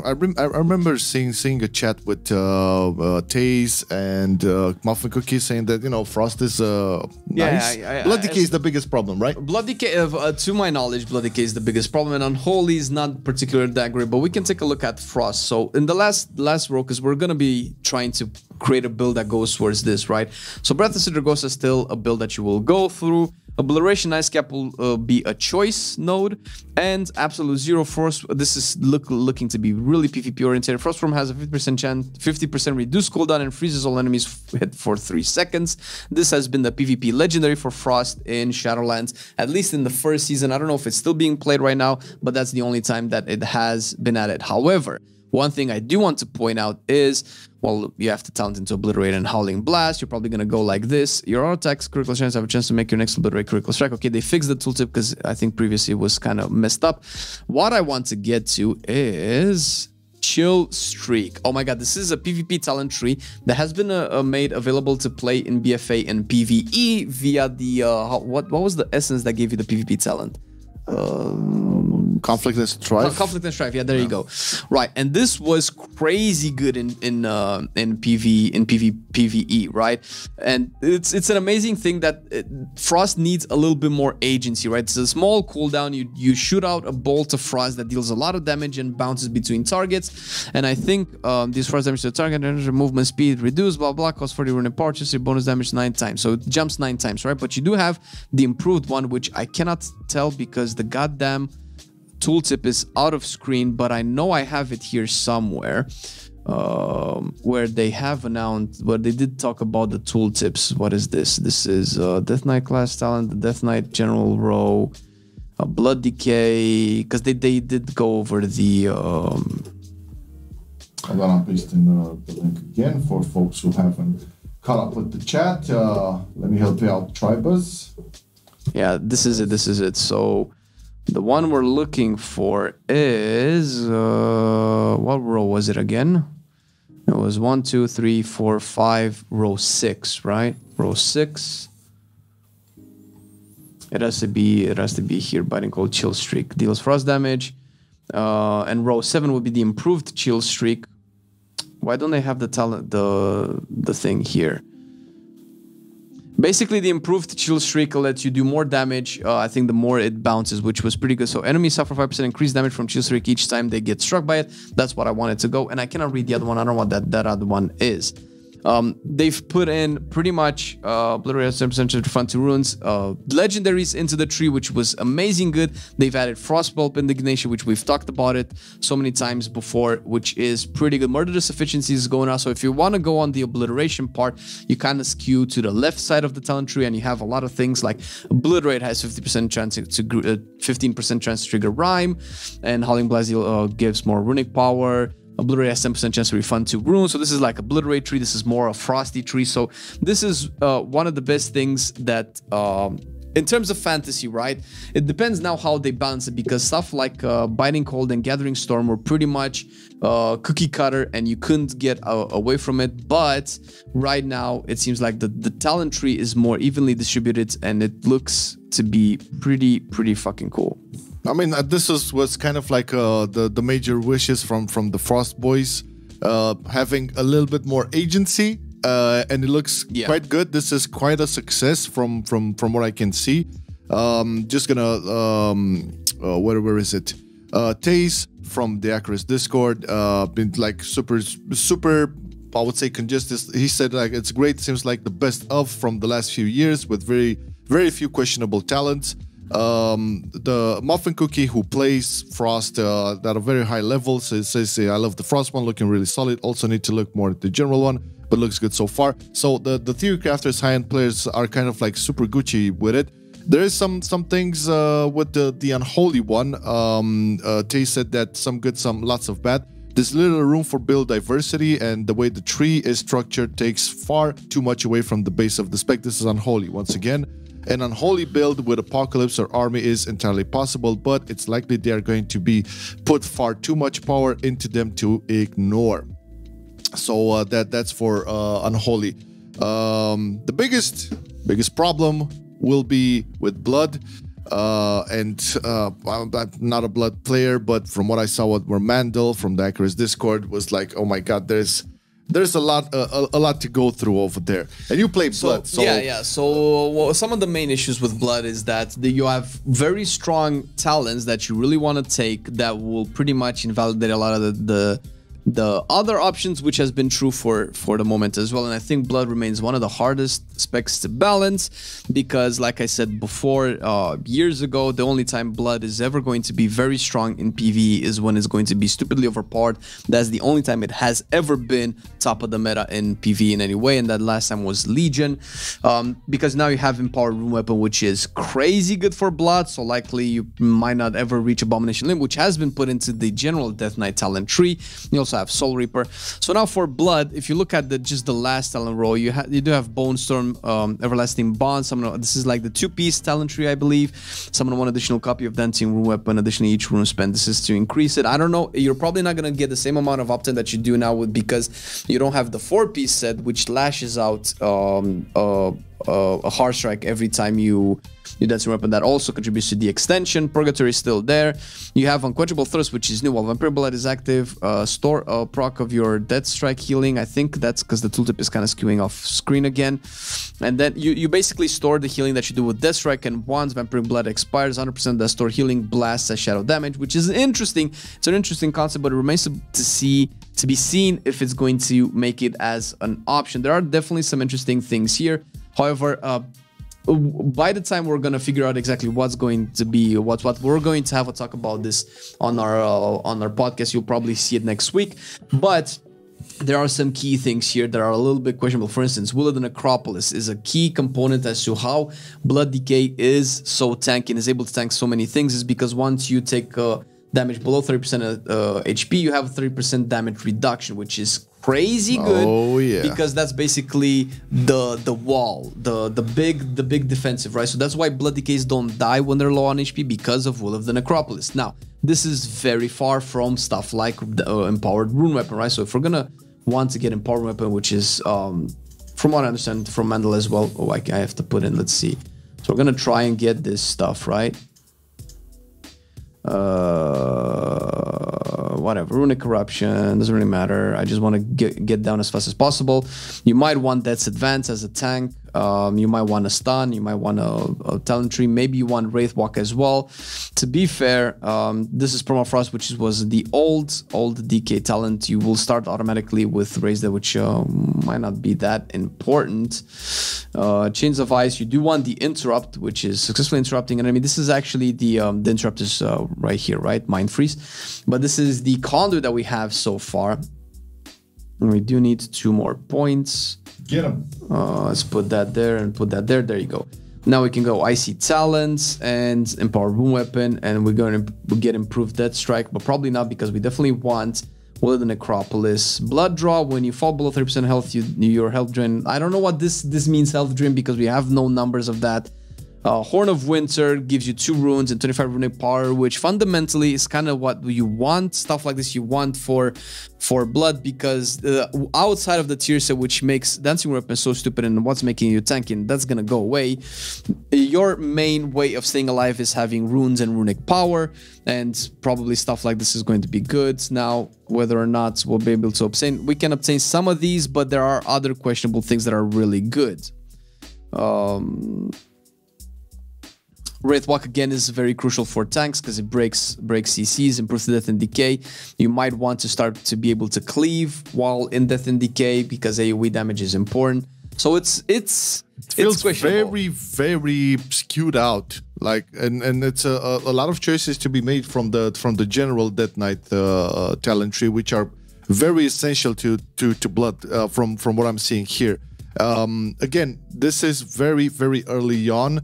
I remember seeing a chat with Taze and Muffin Cookie saying that, you know, Frost is nice. Blood Decay is the biggest problem, right? Blood Decay, to my knowledge, Blood Decay is the biggest problem, and Unholy is not particularly that great. But we can take a look at Frost. So in the last row, because we're gonna be trying to create a build that goes towards this, right? So Breath of Cidragosa is still a build that you will go through. Obliteration Ice Cap will be a choice node, and Absolute Zero Force. This is looking to be really PvP oriented. Frost Form has a 50% reduced cooldown and freezes all enemies hit for 3 seconds. This has been the PvP legendary for Frost in Shadowlands, at least in the first season. I don't know if it's still being played right now, but that's the only time that it has been added. However, one thing I do want to point out is, well, you have to talent into Obliterate and Howling Blast. You're probably going to go like this. Your auto attacks, critical strikes have a chance to make your next Obliterate critical strike. Okay, they fixed the tooltip because I think previously it was kind of messed up. What I want to get to is Chill Streak. Oh my god, this is a PvP talent tree that has been made available to play in BFA and PvE via the... what was the essence that gave you the PvP talent? Conflict and Strife. Conflict and Strife. Yeah, there you go. Right, and this was crazy good in PvE, right? And it's an amazing thing that Frost needs a little bit more agency, right? It's a small cooldown. You shoot out a bolt of Frost that deals a lot of damage and bounces between targets. And I think this Frost damage to the target, movement speed reduced, blah blah, cost 40 rune power, just your bonus damage 9 times. So it jumps 9 times, right? But you do have the improved one, which I cannot tell because the goddamn tooltip is out of screen, but I know I have it here somewhere. where they have announced, where they did talk about the tooltips. What is this? This is Death Knight class talent, the Death Knight general row, blood decay, because they did go over the. Hold on, I'm pasting the link again for folks who haven't caught up with the chat. Let me help you out, Tribus. Yeah, this is it. This is it. So the one we're looking for is what row was it again? It was 1, 2, 3, 4, 5, row 6, right? Row 6. It has to be here. Biting Cold Chill Streak deals frost damage, and row 7 would be the improved Chill Streak. Why don't they have the talent, the thing here? Basically, the improved Chill Streak lets you do more damage. I think the more it bounces, which was pretty good. So enemies suffer 5% increased damage from Chill Streak each time they get struck by it. That's what I wanted to go. And I cannot read the other one. I don't know what that other one is. They've put in pretty much obliterate 7% fun to runes, legendaries into the tree, which was amazing good. They've added Frostpulp Indignation, which we've talked about it so many times before, which is pretty good. Murderous Efficiency is going on. So if you want to go on the obliteration part, you kind of skew to the left side of the talent tree, and you have a lot of things like Obliterate has 50% chance to 15% chance to trigger Rhyme, and Howling Blast gives more runic power. Obliterate has 10% chance to refund 2 runes. So this is like Obliterate tree. This is more a frosty tree. So this is one of the best things that in terms of fantasy, right? It depends now how they balance it, because stuff like Biting Cold and Gathering Storm were pretty much cookie cutter and you couldn't get away from it. But right now it seems like the talent tree is more evenly distributed and it looks to be pretty fucking cool. I mean, this was kind of like the major wishes from the Frost Boys, having a little bit more agency, and it looks quite good. This is quite a success from what I can see. Just gonna where is it? Taze from the Acris Discord, been like super. I would say congested. He said like it's great. Seems like the best of from the last few years with very few questionable talents. The Muffin Cookie, who plays Frost at a very high level, says I love the Frost one, looking really solid. Also need to look more at the general one, but looks good so far. So the Theory Crafters high-end players are kind of like super Gucci with it. There is some things with the Unholy one. Tay said that some good, some lots of bad. There's little room for build diversity, and the way the tree is structured takes far too much away from the base of the spec. This is Unholy once again. An Unholy build with Apocalypse or Army is entirely possible, but it's likely they are going to be put far too much power into them to ignore. So that's for Unholy. The biggest problem will be with Blood. I'm not a Blood player, but from what I saw, where Mandel from the Acris Discord was like, oh my god, there's a lot to go through over there, and you play Blood. So yeah. So some of the main issues with Blood is that you have very strong talents that you really want to take that will pretty much invalidate a lot of the other options, which has been true for the moment as well. And I think Blood remains one of the hardest specs to balance, because like I said before, years ago, the only time Blood is ever going to be very strong in PvE is when it's going to be stupidly overpowered. That's the only time it has ever been top of the meta in PvE in any way, and that last time was Legion, because now you have Empowered Rune Weapon, which is crazy good for Blood, so likely you might not ever reach Abomination Limb, which has been put into the general Death Knight talent tree. You also have Soul Reaper. So now for Blood, if you look at just the last talent row, you do have Bone Storm, Everlasting Bond. This is like the 2-piece talent tree, I believe. Summon 1 additional copy of Dancing Rune Weapon. Additionally, each rune spend. This is to increase it. I don't know. You're probably not gonna get the same amount of uptime that you do now because you don't have the 4-piece set, which lashes out a hard strike every time you Dancing Weapon. That also contributes to the extension. Purgatory is still there. You have Unquenchable Thirst, which is new while Vampire Blood is active. Store a proc of your Death Strike healing. I think that's because the tooltip is kind of skewing off screen again. And then you basically store the healing that you do with Death Strike, and once Vampire Blood expires, 100% that store healing blasts as shadow damage, which is interesting. It's an interesting concept, but it remains to be seen if it's going to make it as an option. There are definitely some interesting things here. However, by the time we're gonna figure out exactly what's going to be what we're going to have a talk about this on our podcast, you'll probably see it next week. But there are some key things here that are a little bit questionable. For instance, Will of the Necropolis is a key component as to how Blood Decay is so tanky and is able to tank so many things, is because once you take damage below 30% HP, you have a 30% damage reduction, which is crazy good. Oh yeah, because that's basically the wall, the big defensive, right? So that's why Blood Decays don't die when they're low on HP, because of Will of the Necropolis. Now, this is very far from stuff like the Empowered Rune Weapon, right? So if we're gonna want to get Empowered Weapon, which is from what I understand from Mendel as well. Oh, I have to put in, let's see. So we're gonna try and get this stuff, right? Whatever, Runic Corruption, doesn't really matter. I just want to get down as fast as possible. You might want Death's Advance as a tank. You might want a stun. You might want a talent tree. Maybe you want Wraithwalk as well. To be fair, this is Permafrost, which was the old DK talent. You will start automatically with Raise That, which might not be that important. Chains of Ice, you do want the Interrupt, which is successfully interrupting an enemy. This is actually the Interrupt is right here, right? Mind Freeze. But this is the Conduit that we have so far. And we do need 2 more points. Get him. Let's put that there and put that there. There you go. Now we can go Icy Talents and Empowered Rune Weapon, and we're going to get Improved Death Strike, but probably not, because we definitely want Will of the Necropolis. Blood Draw, when you fall below 30% health, your health drain. I don't know what this means, health drain, because we have no numbers of that. Horn of Winter gives you 2 runes and 25 runic power, which fundamentally is kind of what you want. Stuff like this you want for blood, because outside of the tier set, which makes Dancing Weapon so stupid and what's making you tanking, that's gonna go away. Your main way of staying alive is having runes and runic power, and probably stuff like this is going to be good. Now, whether or not we'll be able to obtain, we can obtain some of these, but there are other questionable things that are really good. Wraithwalk again is very crucial for tanks because it breaks CCs, improves Death and Decay. You might want to start to be able to cleave while in Death and Decay, because AoE damage is important. So it feels very skewed out, like, and it's a lot of choices to be made from the general Death Knight talent tree, which are very essential to blood from what I'm seeing here. Again, this is very early on.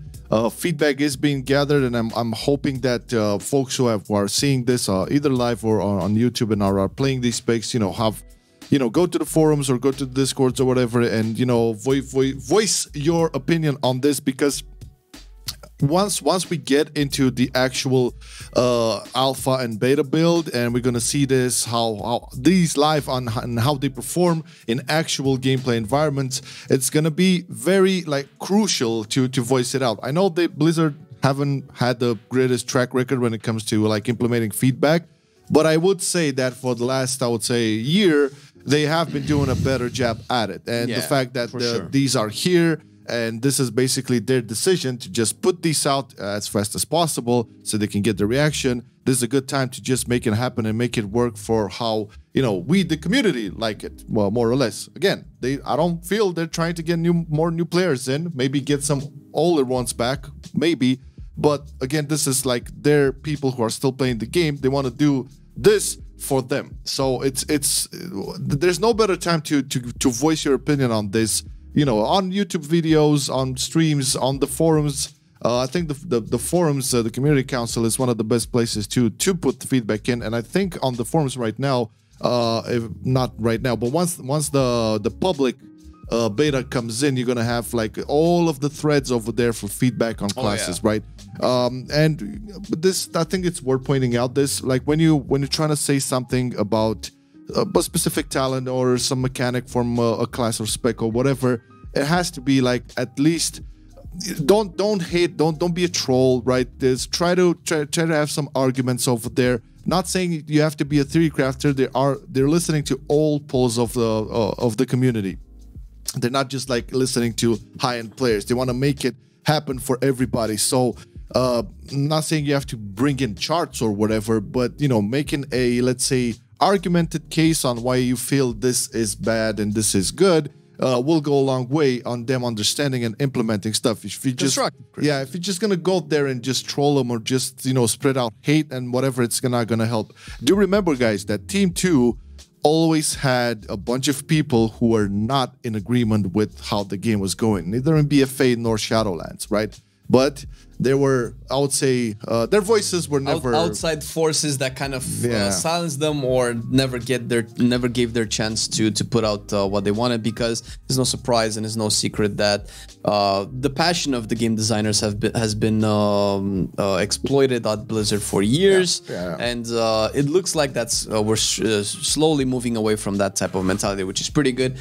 Feedback is being gathered, and I'm hoping that folks who are seeing this either live or on YouTube and are playing these specs, go to the forums or go to the Discords or whatever, and voice your opinion on this, because once we get into the actual alpha and beta build, and we're gonna see this how these live on and how they perform in actual gameplay environments, it's gonna be very crucial to voice it out. I know Blizzard haven't had the greatest track record when it comes to implementing feedback, but I would say that for the last, I would say, year, they have been doing a better job at it. And the fact that these are here, and this is basically their decision to just put these out as fast as possible so they can get the reaction. This is a good time to just make it happen and make it work for how, we, the community, like it. Well, more or less. Again, I don't feel they're trying to get more new players in. Maybe get some older ones back, maybe. But again, this is their people who are still playing the game. They want to do this for them. So there's no better time to voice your opinion on this. On YouTube videos, on streams, on the forums. I think the forums, the community council, is one of the best places to put the feedback in. And I think on the forums right now, if not right now, but once the public beta comes in, you're gonna have all of the threads over there for feedback on classes, right? But this, I think it's worth pointing out. This, when you're trying to say something about a specific talent or some mechanic from a class or spec or whatever, it has to be at least don't hate, don't be a troll, right? There's try to have some arguments over there. Not saying you have to be a theory crafter. They're listening to all polls of the community. They're not just listening to high-end players. They want to make it happen for everybody. So not saying you have to bring in charts or whatever, but making a, let's say, argumented case on why you feel this is bad and this is good will go a long way on them understanding and implementing stuff. If you just if you're just gonna go there and just troll them or just spread out hate and whatever, it's not gonna help. Do remember, guys, that Team 2 always had a bunch of people who were not in agreement with how the game was going, neither in BFA nor Shadowlands, right? But there were, I would say, their voices were never outside forces that kind of silenced them, or never gave their chance to put out what they wanted, because there's no surprise and there's no secret that the passion of the game designers has been exploited at Blizzard for years, and it looks like we're slowly moving away from that type of mentality, which is pretty good.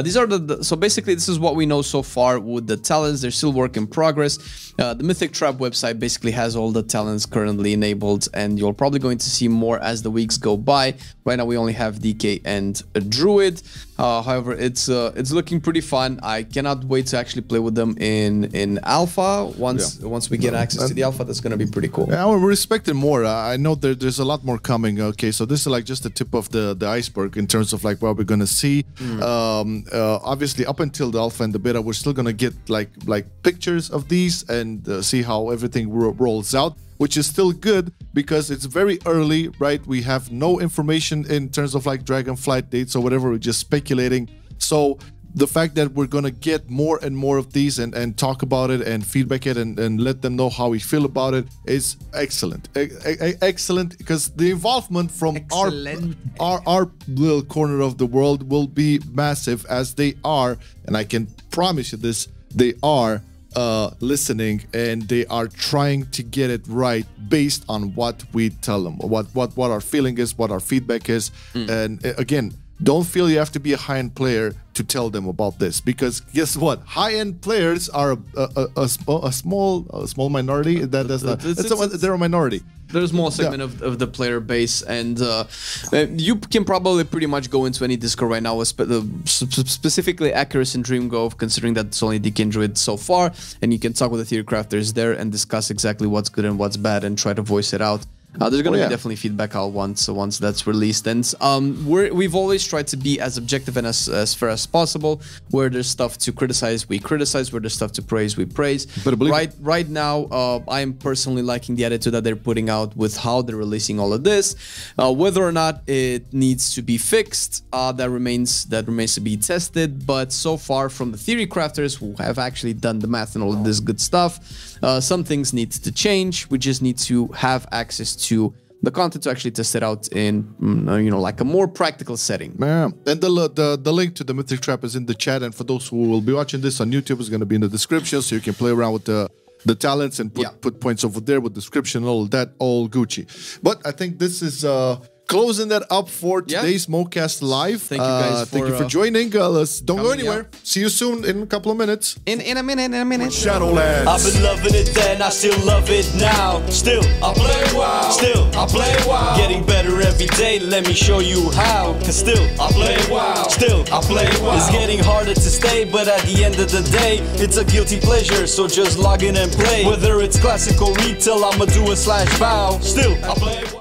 These are so basically this is what we know so far with the talents. They're still work in progress. The Mythic Trap website basically has all the talents currently enabled, and you're probably going to see more as the weeks go by. Right now we only have DK and a druid. However, it's looking pretty fun. I cannot wait to actually play with them in alpha. Once we get access to the alpha, that's going to be pretty cool. Yeah, we're expecting more. I know there's a lot more coming. Okay, so this is like just the tip of the iceberg in terms of like what we're going to see. Obviously, up until the alpha and the beta, we're still going to get like pictures of these and see how everything rolls out, which is still good because it's very early, right? We have no information in terms of like Dragonflight dates or whatever. We're just speculating. So the fact that we're going to get more and more of these and talk about it and feedback it and let them know how we feel about it is excellent. Excellent, because the involvement from our little corner of the world will be massive, as they are, and I can promise you this, they are listening, and they are trying to get it right based on what we tell them, what our feeling is, what our feedback is. And again, don't feel you have to be a high-end player to tell them about this, because guess what? High-end players are a small minority. They're a minority. There's a small segment of the player base, and you can probably pretty much go into any Discord right now, specifically Accuracy and Dream Grove, considering that it's only DK and Druid so far, and you can talk with the theory crafters there and discuss exactly what's good and what's bad and try to voice it out. There's going to be definitely feedback out once that's released, and we've always tried to be as objective and as fair as possible. Where there's stuff to criticize, we criticize. Where there's stuff to praise, we praise. But right now, I am personally liking the attitude that they're putting out with how they're releasing all of this. Whether or not it needs to be fixed, that remains to be tested. But so far, from the theory crafters who have actually done the math and all of this good stuff, some things need to change. We just need to have access to the content to actually test it out in, like a more practical setting. Yeah, and the link to the Mythic Trap is in the chat, and for those who will be watching this on YouTube, it's going to be in the description, so you can play around with the talents and put points over there with description and all that, all Gucci. But I think this is closing that up for today's Mocast Live. Thank you guys thank you for joining. Don't go anywhere. See you soon in a couple of minutes. In a minute. Shadowlands. I've been loving it then, I still love it now. Still, I play WoW. Still, I play WoW. Getting better every day, let me show you how. Cause still, I play WoW. Still, I play WoW. It's getting harder to stay, but at the end of the day, it's a guilty pleasure, so just log in and play. Whether it's classic or retail, I'ma do a /bow. Still, I play WoW.